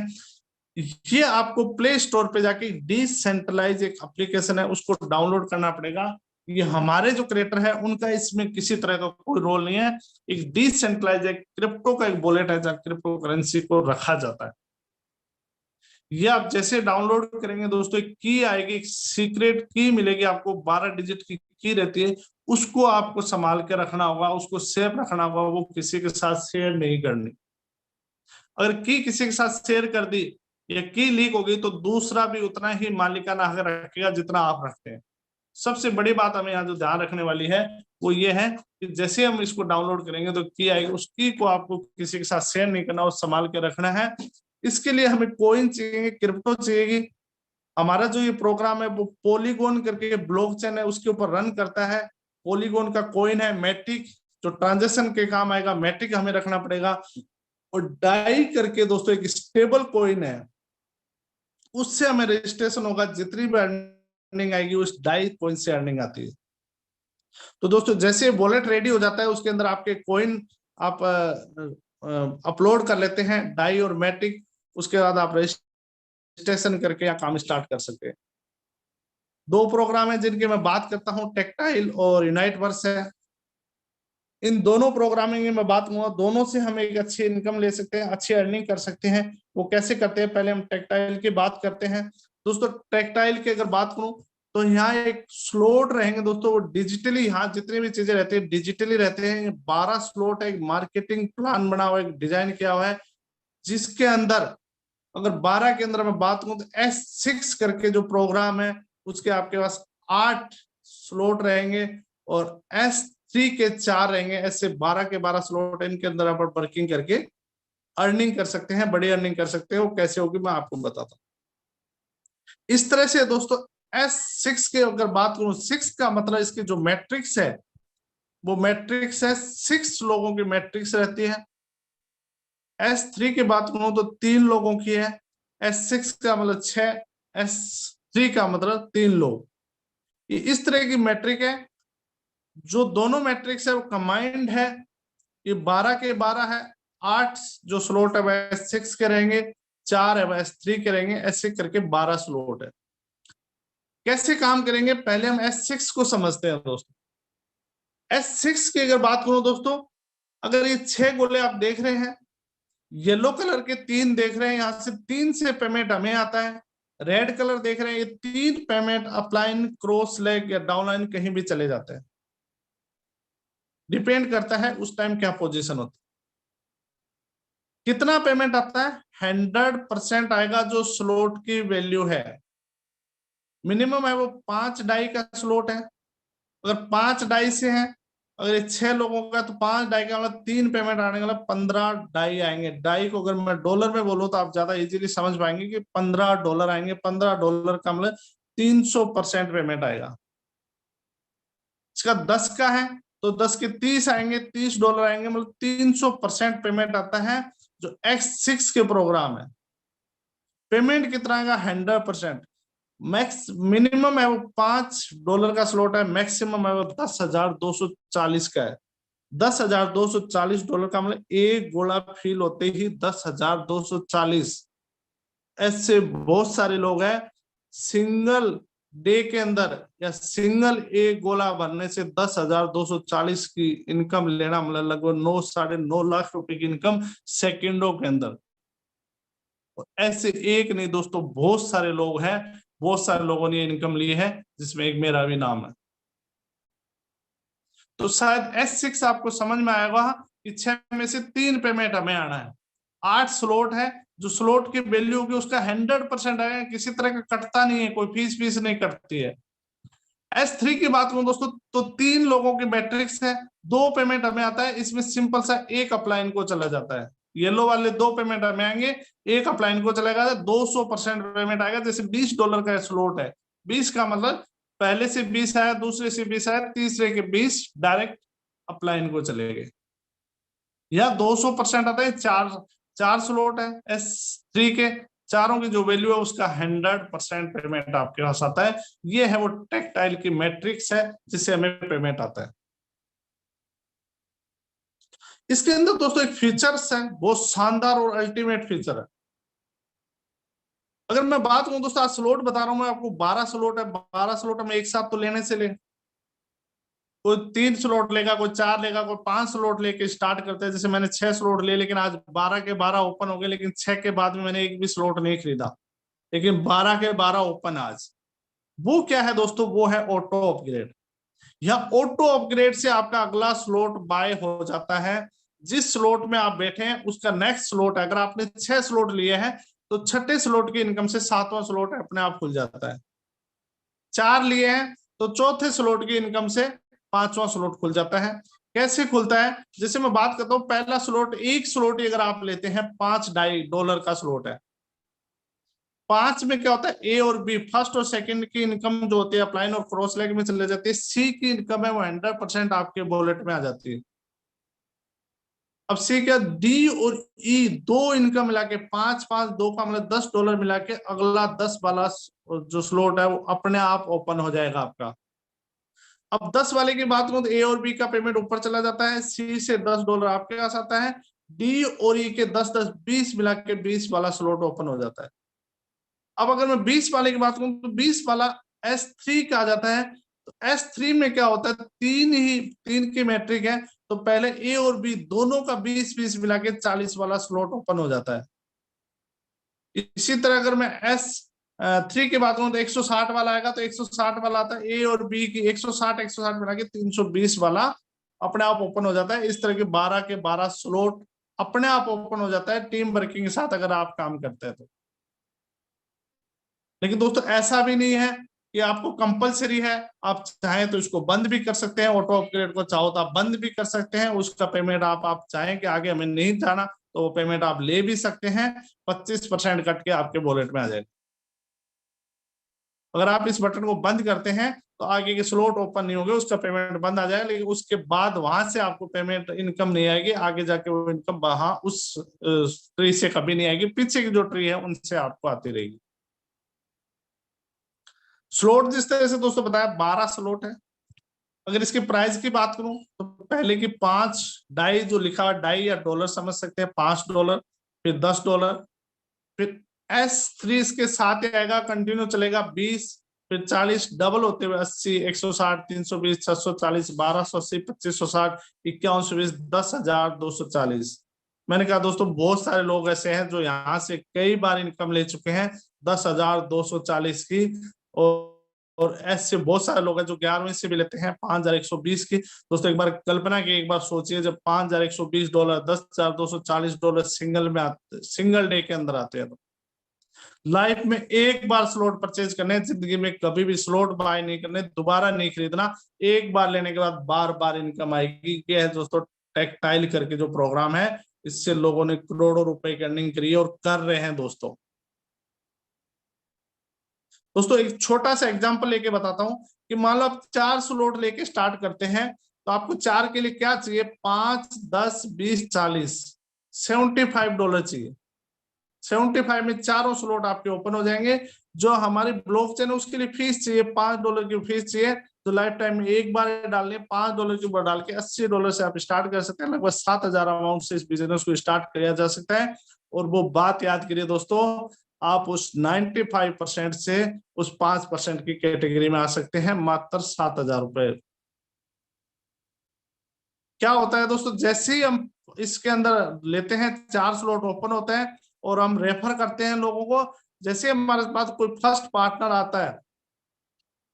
ये आपको प्ले स्टोर पे जाके डिसेंट्रलाइज एक एप्लीकेशन है, उसको डाउनलोड करना पड़ेगा। ये हमारे जो क्रिएटर है उनका इसमें किसी तरह का कोई रोल नहीं है। एक डिसेंट्रलाइज एक क्रिप्टो का एक वॉलेट है जहाँ क्रिप्टो करेंसी को रखा जाता है। ये आप जैसे डाउनलोड करेंगे दोस्तों, एक की आएगी, एक सीक्रेट की मिलेगी आपको, 12 डिजिट की रहती है। उसको आपको संभाल के रखना होगा, उसको सेफ रखना होगा, वो किसी के साथ शेयर नहीं करनी। अगर की किसी के साथ शेयर कर दी या की लीक हो गई तो दूसरा भी उतना ही मालिकाना हक रखेगा जितना आप रखते हैं। सबसे बड़ी बात हमें यहाँ जो ध्यान रखने वाली है वो ये है कि जैसे हम इसको डाउनलोड करेंगे तो की आएगी, उस की को आपको किसी के साथ शेयर नहीं करना और संभाल के रखना है। इसके लिए हमें कॉइन चाहिए, क्रिप्टो चाहिए। हमारा जो ये प्रोग्राम है वो पॉलीगॉन करके ब्लॉकचेन है उसके ऊपर रन करता है। पॉलीगॉन का कॉइन है मैटिक, जो ट्रांजेक्शन के काम आएगा, मैटिक हमें रखना पड़ेगा। और डाई करके दोस्तों एक स्टेबल कॉइन है, उससे हमें रजिस्ट्रेशन होगा। जितनी भी अर्निंग आएगी उस डाई कॉइन से अर्निंग आती है। तो दोस्तों जैसे वॉलेट रेडी हो जाता है उसके अंदर आपके कॉइन आप अपलोड कर लेते हैं, डाई और मैटिक। उसके बाद आप रजिस्ट्रेशन करके या काम स्टार्ट कर सकते हैं। 2 प्रोग्राम है जिनकी मैं बात करता हूं, टेक्टाइल और यूनाइट वर्स है। इन दोनों प्रोग्रामिंग में मैं बात करूंगा, दोनों से हम एक अच्छी इनकम ले सकते हैं, अच्छी अर्निंग कर सकते हैं। वो कैसे करते हैं, पहले हम टेक्टाइल की बात करते हैं। दोस्तों टेक्टाइल की अगर बात करूं तो यहाँ एक स्लॉट रहेंगे दोस्तों, वो डिजिटली, यहाँ जितनी भी चीजें रहती है डिजिटली रहते हैं। 12 स्लॉट है, एक मार्केटिंग प्लान बना हुआ है, एक डिजाइन किया हुआ है, जिसके अंदर अगर 12 के अंदर मैं बात करूं तो S6 करके जो प्रोग्राम है उसके आपके पास 8 स्लॉट रहेंगे और S3 के 4 रहेंगे। ऐसे 12 के 12 स्लॉट, इनके अंदर आप वर्किंग करके अर्निंग कर सकते हैं, बड़ी अर्निंग कर सकते हैं। वो कैसे होगी मैं आपको बताता हूँ। इस तरह से दोस्तों S6 के अगर बात करूं, 6 का मतलब इसके जो मैट्रिक्स है वो मैट्रिक्स है 6 लोगों की मैट्रिक्स रहती है। S3 की बात करूं तो 3 लोगों की है। S6 का मतलब 6, S3 का मतलब 3 लोग। ये इस तरह की मैट्रिक है। जो दोनों मैट्रिक्स है वो कंबाइंड है। ये 12 के 12 है। 8 जो स्लॉट है वह S6 के रहेंगे, 4 है वह S3 के रहेंगे। ऐसे करके 12 स्लॉट है। कैसे काम करेंगे, पहले हम S6 को समझते हैं दोस्तों। S6 की अगर बात करूं दोस्तों, अगर ये 6 गोले आप देख रहे हैं, येलो कलर के 3 देख रहे हैं, यहां से 3 से पेमेंट हमें आता है। रेड कलर देख रहे हैं, ये 3 पेमेंट अपलाइन, क्रॉस लेग या डाउनलाइन कहीं भी चले जाते हैं। डिपेंड करता है उस टाइम क्या पोजीशन होती है। कितना पेमेंट आता है, 100% आएगा जो स्लॉट की वैल्यू है। मिनिमम है वो 5 डाई का स्लॉट है। अगर 5 डाई से है, अगर ये 6 लोगों का तो 5 डाई का मतलब 3 पेमेंट आने वाला, 15 डाई आएंगे। डाई को अगर मैं डॉलर में बोलूं तो आप ज्यादा इजीली समझ पाएंगे कि $15 आएंगे। $15 का मतलब 300% पेमेंट आएगा। इसका 10 का है तो 10 के 30 आएंगे, $30 आएंगे, मतलब 300% पेमेंट आता है। जो X6 के प्रोग्राम है, पेमेंट कितना आएगा? 100%। मैक्स मिनिमम है वो $5 का स्लॉट है, मैक्सिमम है वो 10,240 का है। $10,240 का मतलब एक गोला फिल होते ही 10,240। ऐसे बहुत सारे लोग हैं, सिंगल डे के अंदर या सिंगल एक गोला भरने से 10,240 की इनकम लेना, मतलब लगभग 9-9.5 लाख रुपए की इनकम सेकंडों के अंदर। ऐसे एक नहीं दोस्तों, बहुत सारे लोग हैं, बहुत सारे लोगों ने इनकम ली है, जिसमें एक मेरा भी नाम है। तो शायद S6 आपको समझ में आएगा कि 6 में से 3 पेमेंट हमें आना है। 8 स्लॉट है, जो स्लॉट की वैल्यू होगी उसका 100% आएगा, किसी तरह का कटता नहीं है, कोई फीस नहीं कटती है। S3 की बात करूं दोस्तों तो 3 लोगों की मैट्रिक्स है, 2 पेमेंट हमें आता है। इसमें सिंपल सा एक अपलाइन को चला जाता है। येलो वाले 2 पेमेंट हमें आएंगे, एक अपलाइन को चलेगा, 200% पेमेंट आएगा। जैसे $20 का स्लॉट है, 20 का मतलब पहले से 20 आया, दूसरे से 20 आया, तीसरे के 20 डायरेक्ट अपलाइन को चलेंगे। या 200% आता है। चार स्लॉट है S3 के, चारों की जो वैल्यू है उसका 100% पेमेंट आपके पास आता है। ये है वो टेक्टाइल की मैट्रिक्स है जिससे हमें पेमेंट आता है। इसके अंदर दोस्तों एक फीचर्स है, बहुत शानदार और अल्टीमेट फीचर है। अगर मैं बात करूं दोस्तों, आज स्लॉट बता रहा हूं मैं आपको, 12 स्लॉट है। 12 स्लॉट हम एक साथ तो लेने से ले, कोई 3 स्लॉट लेगा, कोई 4 लेगा, कोई 5 स्लॉट लेके स्टार्ट करते हैं। जैसे मैंने 6 स्लॉट ले, लेकिन आज 12 के 12 ओपन हो गए, लेकिन 6 के बाद में मैंने एक भी स्लॉट नहीं खरीदा, लेकिन 12 के 12 ओपन आज। वो क्या है दोस्तों? वो है ऑटो अपग्रेड। या ऑटो अपग्रेड से आपका अगला स्लॉट बाय हो जाता है। जिस स्लॉट में आप बैठे हैं उसका नेक्स्ट स्लॉट, अगर आपने 6 स्लॉट लिए हैं तो छठे स्लॉट की इनकम से 7वां स्लॉट अपने आप खुल जाता है। 4 लिए हैं तो चौथे स्लॉट की इनकम से 5वां स्लॉट खुल जाता है। कैसे खुलता है? जैसे मैं बात करता हूं, पहला स्लॉट, एक स्लॉट अगर आप लेते हैं $5 का स्लॉट है। 5 में क्या होता है? ए और बी, फर्स्ट और सेकंड की इनकम जो होती है अपलाइन और क्रॉस लेग में चले जाती है। सी की इनकम है वो 100% आपके वॉलेट में आ जाती है। अब सी क्या, डी और ई दो इनकम मिला के 5-5, 2 का मतलब $10 मिला के अगला 10 वाला जो स्लॉट है वो अपने आप ओपन हो जाएगा आपका। अब 10 वाले की बात करूं तो ए और बी का पेमेंट ऊपर चला जाता है, सी से $10 आपके पास आता है, डी और ई के 10-10, 20 मिला के 20 वाला स्लॉट ओपन हो जाता है। अब अगर मैं 20 वाले की बात करूं तो 20 वाला S3 का आ जाता है। तो S3 में क्या होता है? 3 की मैट्रिक है, तो पहले ए और बी दोनों का 20-20 मिला के 40 वाला स्लॉट ओपन हो जाता है। इसी तरह अगर मैं S3 की बात करूं तो 160 वाला आएगा, तो 160 वाला आता है, ए और बी की 160 मिला के 320 वाला अपने आप ओपन हो जाता है। इस तरह के 12 के 12 स्लॉट अपने आप ओपन हो जाता है, टीम वर्किंग के साथ अगर आप काम करते हैं तो। लेकिन दोस्तों ऐसा भी नहीं है कि आपको कंपलसरी है, आप चाहें तो इसको बंद भी कर सकते हैं। ऑटो अपग्रेड को चाहो तो आप बंद भी कर सकते हैं, उसका पेमेंट आप चाहें कि आगे हमें नहीं जाना तो वो पेमेंट आप ले भी सकते हैं। 25% कट के आपके वॉलेट में आ जाएगा। अगर आप इस बटन को बंद करते हैं तो आगे के स्लॉट ओपन नहीं होंगे, उसका पेमेंट बंद आ जाएगा, लेकिन उसके बाद वहां से आपको पेमेंट इनकम नहीं आएगी। आगे जाके वो इनकम वहां उस ट्री से कभी नहीं आएगी, पीछे की जो ट्री है उनसे आपको आती रहेगी। स्लॉट जिस तरह से दोस्तों बताया 12 स्लॉट है। अगर इसके प्राइस की बात करूं तो पहले की 5 डाई जो लिखा हुआ, डाई या डॉलर समझ सकते हैं, $5, फिर $10, फिर S3 इसके साथ ही आएगा, कंटिन्यू चलेगा 20, फिर 40, डबल होते हुए 80, 160, 320, 640, 1280, 2560, 5120, 10,240। मैंने कहा दोस्तों बहुत सारे लोग ऐसे हैं जो यहाँ से कई बार इनकम ले चुके हैं 10,240 की, और ऐसे बहुत सारे लोग हैं जो 11वीं से भी लेते हैं 5,120 की। दोस्तों एक बार कल्पना की, एक बार सोचिए, जब $5,120, $10,240 सिंगल में आते, सिंगल डे के अंदर आते हैं तो लाइफ में एक बार स्लॉट परचेज करने, जिंदगी में कभी भी स्लॉट बाय नहीं करने, दोबारा नहीं खरीदना। एक बार लेने के बाद बार बार इनकम आएगी। ये है दोस्तों टेक्टाइल करके जो प्रोग्राम है, इससे लोगों ने करोड़ों रुपए की अर्निंग करी है और कर रहे हैं दोस्तों। दोस्तों एक छोटा सा एग्जांपल लेके बताता हूं कि मान लो आप 4 स्लॉट लेके स्टार्ट करते हैं, तो आपको 4 के लिए क्या चाहिए, 5, 10, 20, 40, $75 चाहिए। 75 में चारों स्लॉट आपके ओपन हो जाएंगे। जो हमारी ब्लॉकचेन है उसके लिए फीस चाहिए, $5 की फीस चाहिए, तो लाइफ टाइम में एक बार डालने, $5 के ऊपर डाल के $80 से आप स्टार्ट कर सकते हैं। लगभग 7,000 अमाउंट से इस बिजनेस को स्टार्ट किया जा सकता है। और वो बात याद करिए दोस्तों, आप उस 95% से उस 5% की कैटेगरी में आ सकते हैं, मात्र 7,000 रुपए। क्या होता है दोस्तों, जैसे ही हम इसके अंदर लेते हैं, 4 स्लॉट ओपन होते हैं और हम रेफर करते हैं लोगों को। जैसे हमारे पास कोई फर्स्ट पार्टनर आता है,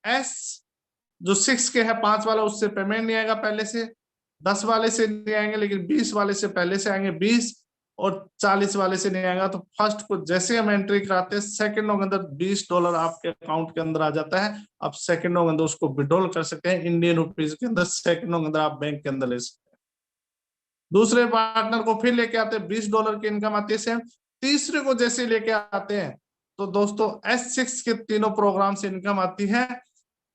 एस जो 6 के है, 5 वाला, उससे पेमेंट नहीं आएगा पहले से, 10 वाले से नहीं आएंगे, लेकिन 20 वाले से पहले से आएंगे, 20 और 40 वाले से नहीं आएगा। तो फर्स्ट को जैसे हम एंट्री कराते हैं, सेकंडों के अंदर $20 आपके अकाउंट के अंदर आ जाता है। आप सेकंडों के अंदर उसको विड्रॉल कर सकते हैं इंडियन रुपीज के अंदर, सेकंडों के अंदर आप बैंक के अंदर ले सकते हैं। दूसरे पार्टनर को फिर लेके आते हैं, $20 की इनकम आती है सेम। तीसरे को जैसे लेके आते हैं, तो दोस्तों S6 के तीनों प्रोग्राम से इनकम आती है।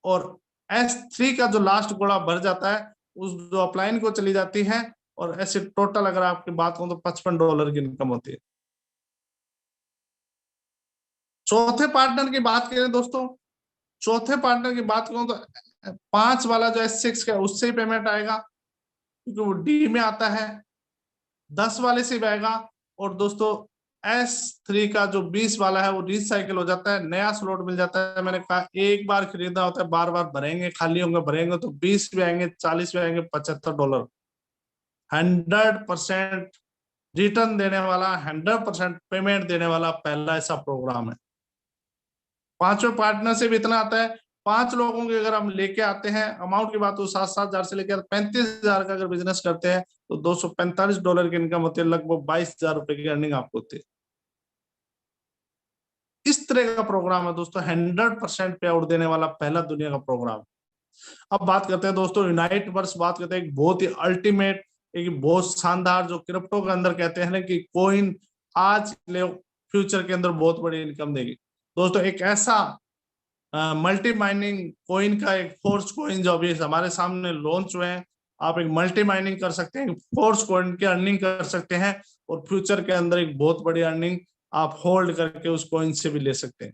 और S3 का जो लास्ट घोड़ा भर जाता है, उस जो अपलाइन को चली जाती है। और ऐसे टोटल अगर आपकी बात करूं तो $55 की इनकम होती है। चौथे पार्टनर की बात करें दोस्तों, चौथे पार्टनर की बात करूं तो 5 वाला जो S6 का, उससे ही पेमेंट आएगा क्योंकि वो डी में आता है। 10 वाले से भी आएगा। और दोस्तों S3 का जो 20 वाला है, वो रिसाइकिल हो जाता है, नया स्लॉट मिल जाता है। मैंने कहा एक बार खरीदना होता है, बार बार भरेंगे, खाली होंगे भरेंगे, तो 20 भी आएंगे, 40 भी आएंगे, $75। 100% रिटर्न देने वाला, 100% पेमेंट देने वाला पहला ऐसा प्रोग्राम है। 5वें पार्टनर से भी इतना आता है। 5 लोगों के अगर हम लेके आते हैं, अमाउंट की बात तो 7,000 से लेकर 35,000 का अगर बिजनेस करते हैं, तो $245 की इनकम होती है, लगभग 22,000 रुपए की अर्निंग आपको होती है। इस तरह का प्रोग्राम है दोस्तों, 100% पे आउट देने वाला पहला दुनिया का प्रोग्राम। अब बात करते हैं दोस्तों यूनाइट वर्स, बात करते हैं एक बहुत ही अल्टीमेट, एक बहुत शानदार, जो क्रिप्टो के अंदर कहते हैं ना कि कोइन आज ले फ्यूचर के अंदर बहुत बड़ी इनकम देगी। दोस्तों एक ऐसा मल्टी माइनिंग कोइन का एक फोर्स कोइन जो अभी हमारे सामने लॉन्च हुए हैं, आप एक मल्टी माइनिंग कर सकते हैं, फोर्स कोइन की अर्निंग कर सकते हैं। और फ्यूचर के अंदर एक बहुत बड़ी अर्निंग आप होल्ड करके उस कोइन से भी ले सकते हैं।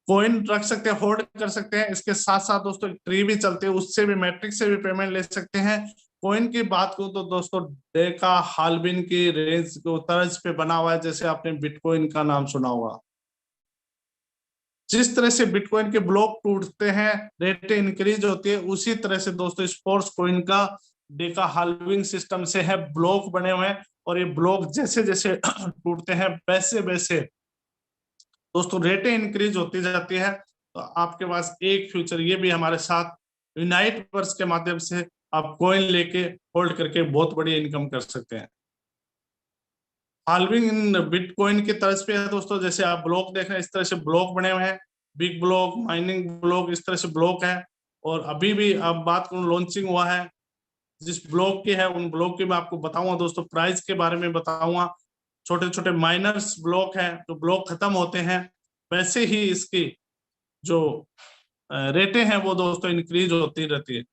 कोइन रख सकते हैं, होल्ड कर सकते हैं। इसके साथ साथ दोस्तों एक ट्री भी चलती है, उससे भी मैट्रिक्स से भी पेमेंट ले सकते हैं। कोइन की बात करूं तो दोस्तों डेका हाल्विन की रेंज को तर्ज पे बना हुआ है, जैसे आपने बिटकॉइन का नाम सुना होगा। जिस तरह से बिटकॉइन के ब्लॉक टूटते हैं, रेट इंक्रीज होती है, उसी तरह से दोस्तों स्पोर्ट्स कॉइन का डेका हाल्विंग सिस्टम से है, ब्लॉक बने हुए हैं। और ये ब्लॉक जैसे जैसे टूटते हैं, वैसे वैसे दोस्तों रेटें इंक्रीज होती जाती है। तो आपके पास एक फ्यूचर ये भी हमारे साथ यूनाइट वर्स के माध्यम से आप कॉइन लेके होल्ड करके बहुत बड़ी इनकम कर सकते हैं। हाल्विंग इन बिटकॉइन की तर्ज पे है दोस्तों, जैसे आप ब्लॉक देख रहे हैं, इस तरह से ब्लॉक बने हुए हैं, बिग ब्लॉक, माइनिंग ब्लॉक, इस तरह से ब्लॉक है। और अभी भी अब बात करूं, लॉन्चिंग हुआ है जिस ब्लॉक की है, उन ब्लॉक की मैं आपको बताऊंगा दोस्तों, प्राइस के बारे में बताऊंगा। छोटे छोटे माइनर्स ब्लॉक हैं, जो ब्लॉक खत्म होते हैं, वैसे ही इसकी जो रेटें हैं वो दोस्तों इंक्रीज होती रहती है।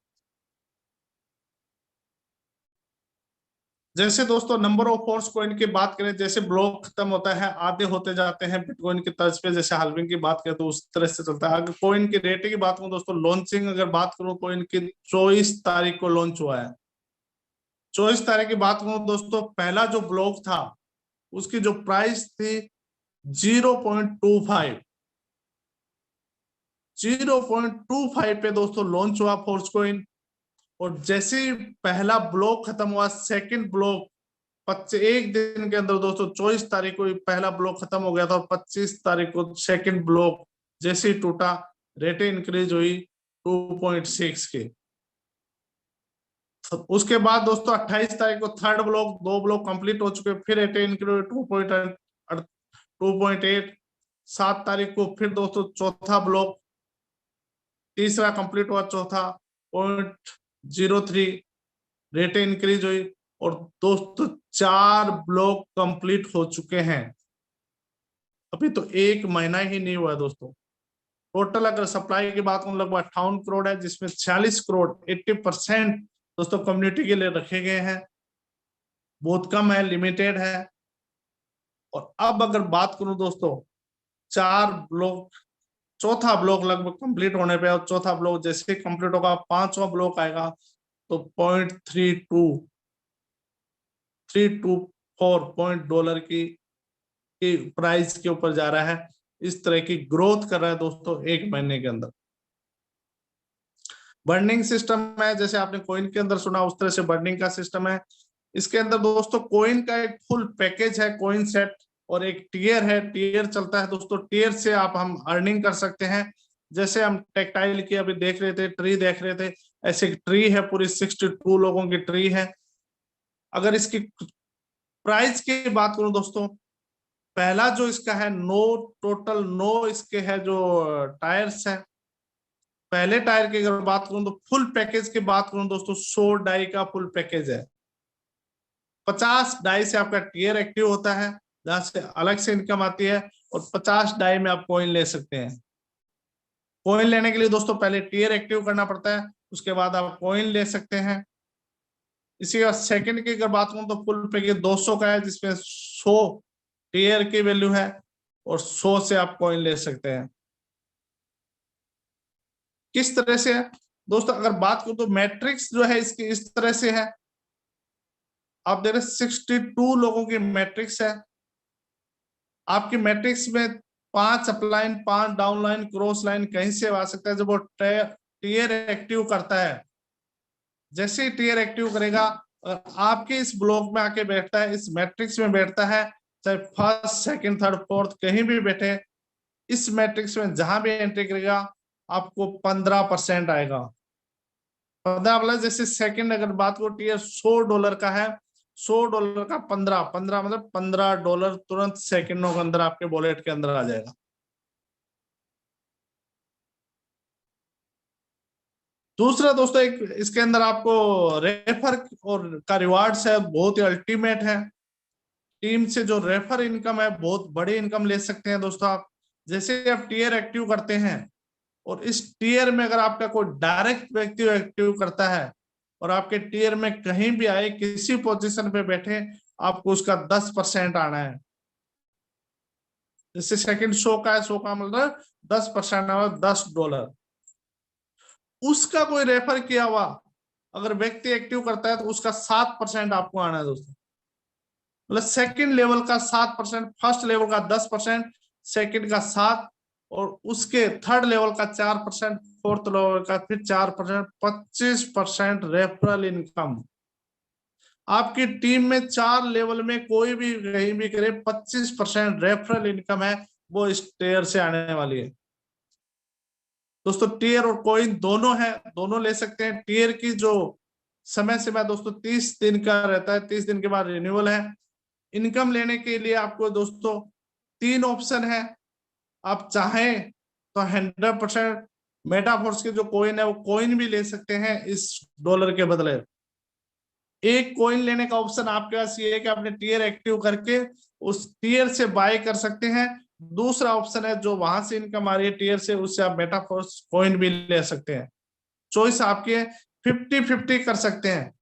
जैसे दोस्तों नंबर ऑफ फोर्स कॉइन की बात करें, जैसे ब्लॉक खत्म होता है, आधे होते जाते हैं बिटकॉइन की तर्ज पे, जैसे हाल्विंग की बात करें तो उस तरह से चलता है। अगर कॉइन की रेटिंग की बात करूं दोस्तों, लॉन्चिंग अगर बात करूं, कॉइन की 24 तारीख को लॉन्च हुआ है। 24 तारीख की बात करूं दोस्तों, पहला जो ब्लॉक था उसकी जो प्राइस थी 0.25 पे दोस्तों लॉन्च हुआ फोर्स कॉइन। और जैसे ही पहला ब्लॉक खत्म हुआ, सेकंड ब्लॉक 1 दिन के अंदर दोस्तों 24 तारीख को पहला ब्लॉक खत्म हो गया था, और 25 तारीख को सेकंड ब्लॉक जैसे ही टूटा, रेटें इंक्रीज हुई 2.6 के। उसके बाद दोस्तों 28 तारीख को थर्ड ब्लॉक, 2 ब्लॉक कंप्लीट हो चुके, फिर रेटें इंक्रीज हुई 2.8। 7 तारीख को फिर दोस्तों चौथा ब्लॉक, तीसरा कंप्लीट हुआ, चौथा 0.03 रेट इंक्रीज हुई। और दोस्तों 4 ब्लॉक कंप्लीट हो चुके हैं, अभी तो 1 महीना ही नहीं हुआ है दोस्तों। टोटल अगर सप्लाई की बात करूं लगभग 58 करोड़ है, जिसमें 46 करोड़ 80% दोस्तों कम्युनिटी के लिए रखे गए हैं, बहुत कम है, लिमिटेड है। और अब अगर बात करूं दोस्तों 4 ब्लॉक, चौथा ब्लॉक लगभग कंप्लीट होने पे, और चौथा ब्लॉक जैसे कंप्लीट होगा 5वां ब्लॉक आएगा तो 324 डॉलर की प्राइस के ऊपर जा रहा है। इस तरह की ग्रोथ कर रहा है दोस्तों 1 महीने के अंदर। बर्निंग सिस्टम है, जैसे आपने कॉइन के अंदर सुना उस तरह से बर्निंग का सिस्टम है। इसके अंदर दोस्तों कॉइन का एक फुल पैकेज है, कॉइन सेट, और एक टियर है, टियर चलता है दोस्तों। टियर से हम अर्निंग कर सकते हैं। जैसे हम टेक्टाइल की अभी देख रहे थे, ट्री देख रहे थे, ऐसे ट्री है, पूरी 62 लोगों की ट्री है। अगर इसकी प्राइस की बात करूं दोस्तों, पहला जो इसका है टोटल 9 इसके है जो टायर्स है। पहले टायर की अगर बात करूं तो फुल पैकेज की बात करूं दोस्तों 100 डाई का फुल पैकेज है। 50 डाई से आपका टियर एक्टिव होता है, जहां से अलग से इनकम आती है, और 50 डाई में आप कॉइन ले सकते हैं। कॉइन लेने के लिए दोस्तों पहले टियर एक्टिव करना पड़ता है, उसके बाद आप कॉइन ले सकते हैं। इसी का सेकंड की अगर बात करूं तो फुल पैकेज 200 का है, जिसमें 100 टियर की वैल्यू है, और 100 से आप कॉइन ले सकते हैं। किस तरह से है दोस्तों, अगर बात करूं तो मैट्रिक्स जो है इसकी इस तरह से है। आप देख रहे 62 लोगों की मैट्रिक्स है। आपकी मैट्रिक्स में 5 अपलाइन, 5 डाउनलाइन, क्रॉस लाइन कहीं से आ सकता है। जब वो टियर एक्टिव करता है, जैसे ही टियर एक्टिव करेगा और आपके इस ब्लॉक में आके बैठता है, इस मैट्रिक्स में बैठता है, चाहे फर्स्ट, सेकंड, थर्ड, फोर्थ कहीं भी बैठे, इस मैट्रिक्स में जहां भी एंट्री करेगा आपको 15% आएगा। 15 जैसे सेकंड अगर बात करो, टियर $100 का है, $100 का 15 मतलब $15 तुरंत सेकंडों के अंदर आपके वॉलेट के अंदर आ जाएगा। दूसरा दोस्तों एक इसके अंदर आपको रेफर और का रिवार्ड्स है, बहुत ही अल्टीमेट है। टीम से जो रेफर इनकम है, बहुत बड़ी इनकम ले सकते हैं दोस्तों आप। जैसे आप टियर एक्टिव करते हैं, और इस टियर में अगर आपका कोई डायरेक्ट व्यक्ति एक्टिव करता है, और आपके टियर में कहीं भी आए, किसी पोजीशन पे बैठे, आपको उसका 10% आना है। जैसे सेकंड 100 का है, 100 का मतलब 10% आना, $10। उसका कोई रेफर किया हुआ अगर व्यक्ति एक्टिव करता है तो उसका 7% आपको आना है दोस्तों। मतलब सेकंड लेवल का 7%, फर्स्ट लेवल का 10%, सेकंड का 7%, और उसके थर्ड लेवल का 4%, फोर्थ लेवल का फिर 4%, 25% रेफरल इनकम। आपकी टीम में 4 लेवल में कोई भी कहीं भी करे, 25% रेफरल इनकम है, वो इस टियर से आने वाली है दोस्तों। टियर और कॉइन दोनों है, दोनों ले सकते हैं। टियर की जो समय सीमा दोस्तों 30 दिन का रहता है, 30 दिन के बाद रिन्यूअल है। इनकम लेने के लिए आपको दोस्तों 3 ऑप्शन है। आप चाहें तो 100% मेटाफोर्स के जो कॉइन है वो कॉइन भी ले सकते हैं इस डॉलर के बदले। एक कॉइन लेने का ऑप्शन आपके पास ये है कि आपने टियर एक्टिव करके उस टियर से बाय कर सकते हैं। दूसरा ऑप्शन है जो वहां से इनकम आ रही है टियर से, उससे आप मेटाफोर्स कॉइन भी ले सकते हैं। चॉइस आपकी है, 50-50 कर सकते हैं,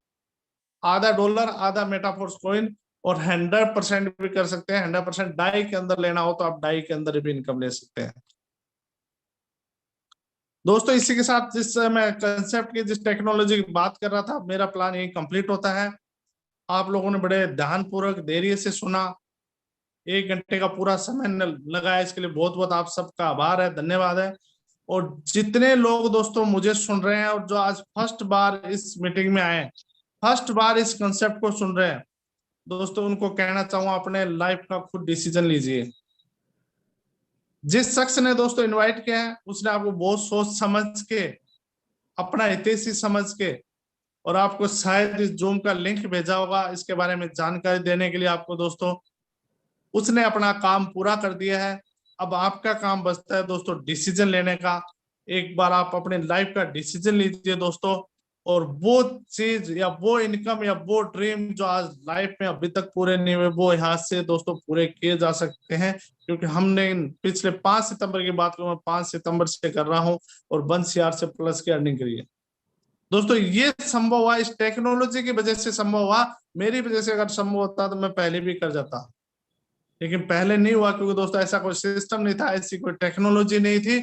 आधा डॉलर आधा मेटाफोर्स कॉइन, और 100% भी कर सकते हैं। 100% डाई के अंदर लेना हो तो आप डाई के अंदर भी इनकम ले सकते हैं दोस्तों। इसी के साथ जिस मैं कंसेप्ट की, जिस टेक्नोलॉजी की बात कर रहा था, मेरा प्लान यही कंप्लीट होता है। आप लोगों ने बड़े ध्यानपूर्वक धैर्य से सुना, 1 घंटे का पूरा समय लगाया, इसके लिए बहुत बहुत आप सबका आभार है, धन्यवाद है। और जितने लोग दोस्तों मुझे सुन रहे हैं और जो आज फर्स्ट बार इस मीटिंग में आए, फर्स्ट बार इस कंसेप्ट को सुन रहे हैं दोस्तों, उनको कहना चाहूंगा अपने लाइफ का खुद डिसीजन लीजिए। जिस शख्स ने दोस्तों इनवाइट किया है उसने आपको बहुत सोच समझ के, अपना हितैषी समझ के, और आपको शायद इस जूम का लिंक भेजा होगा इसके बारे में जानकारी देने के लिए आपको दोस्तों। उसने अपना काम पूरा कर दिया है। अब आपका काम बचता है दोस्तों डिसीजन लेने का। एक बार आप अपने लाइफ का डिसीजन लीजिए दोस्तों, और वो चीज या वो इनकम या वो ड्रीम जो आज लाइफ में अभी तक पूरे नहीं हुए, वो यहाँ से दोस्तों पूरे किए जा सकते हैं। क्योंकि हमने पिछले 5 सितंबर की बात करूं, मैं 5 सितंबर से कर रहा हूं और 1 CR से प्लस की अर्निंग करी है दोस्तों। ये संभव हुआ इस टेक्नोलॉजी की वजह से संभव हुआ। मेरी वजह से अगर संभव होता तो मैं पहले भी कर जाता, लेकिन पहले नहीं हुआ क्योंकि दोस्तों ऐसा कोई सिस्टम नहीं था, ऐसी कोई टेक्नोलॉजी नहीं थी।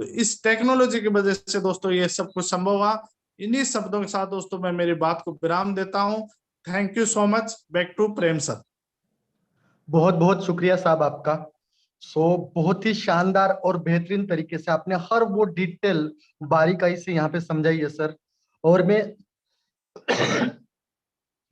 तो इस टेक्नोलॉजी की वजह से दोस्तों ये सब कुछ संभव हुआ। इन्हीं शब्दों के साथ दोस्तों मैं मेरी बात को विराम देता हूं। Thank you so much. Back to Prem sir. बहुत बहुत शुक्रिया साहब आपका। बहुत ही शानदार और बेहतरीन तरीके से आपने हर वो डिटेल बारीकाई से यहाँ पे समझाई है सर। और मैं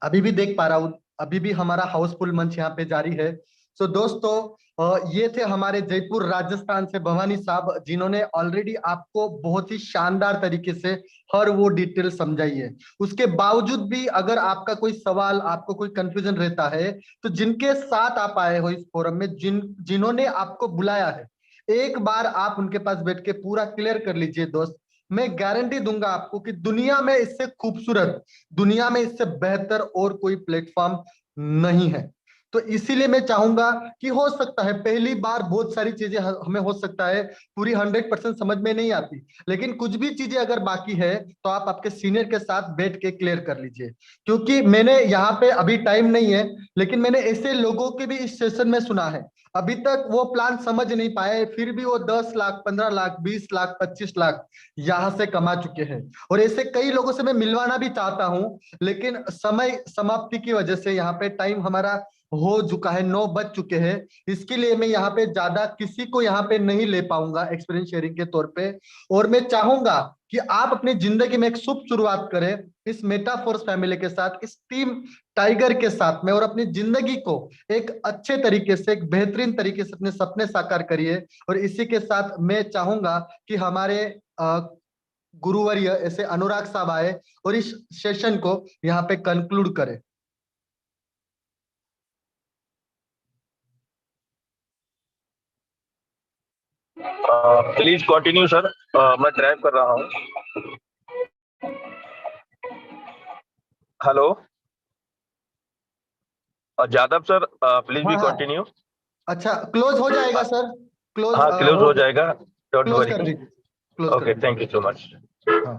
अभी भी देख पा रहा हूँ, अभी भी हमारा हाउसफुल मंच यहाँ पे जारी है। दोस्तों ये थे हमारे जयपुर राजस्थान से भवानी साहब, जिन्होंने ऑलरेडी आपको बहुत ही शानदार तरीके से हर वो डिटेल समझाई है। उसके बावजूद भी अगर आपका कोई सवाल, आपको कोई कंफ्यूजन रहता है, तो जिनके साथ आप आए हो इस फोरम में, जिन्होंने आपको बुलाया है, एक बार आप उनके पास बैठ के पूरा क्लियर कर लीजिए दोस्त। मैं गारंटी दूंगा आपको कि दुनिया में इससे खूबसूरत, दुनिया में इससे बेहतर और कोई प्लेटफॉर्म नहीं है। तो इसीलिए मैं चाहूंगा कि हो सकता है पहली बार बहुत सारी चीजें हमें हो सकता है पूरी 100% समझ में नहीं आती, लेकिन कुछ भी चीजें अगर बाकी है तो आप आपके सीनियर के साथ बैठ के क्लियर कर लीजिए। क्योंकि मैंने यहाँ पे अभी टाइम नहीं है, लेकिन मैंने ऐसे लोगों के भी इस सेशन में सुना है, अभी तक वो प्लान समझ नहीं पाए, फिर भी वो 10 लाख, 15 लाख, 20 लाख, 25 लाख यहां से कमा चुके हैं। और ऐसे कई लोगों से मैं मिलवाना भी चाहता हूं, लेकिन समय समाप्ति की वजह से यहाँ पे टाइम हमारा हो चुका है, 9 बज चुके हैं। इसके लिए मैं यहाँ पे ज्यादा किसी को यहाँ पे नहीं ले पाऊंगा एक्सपीरियंस शेयरिंग के तौर पे। और मैं चाहूंगा कि आप अपनी जिंदगी में एक शुभ शुरुआत करें इस मेटाफोर्स फैमिली के साथ, इस टीम टाइगर के साथ में, और अपनी जिंदगी को एक अच्छे तरीके से, एक बेहतरीन तरीके से अपने सपने साकार करिए। और इसी के साथ मैं चाहूंगा कि हमारे गुरुवर्य ऐसे अनुराग साहब आए और इस सेशन को यहाँ पे कंक्लूड करें। प्लीज कंटिन्यू सर, मैं ड्राइव कर रहा हूँ। Hello Jadhav sir, please be continue. अच्छा, क्लोज हो जाएगा सर, क्लोज। हाँ क्लोज हो जाएगा, डोंट क्लोज वरी। कर दीजिए, close okay, thank you so much. हाँ।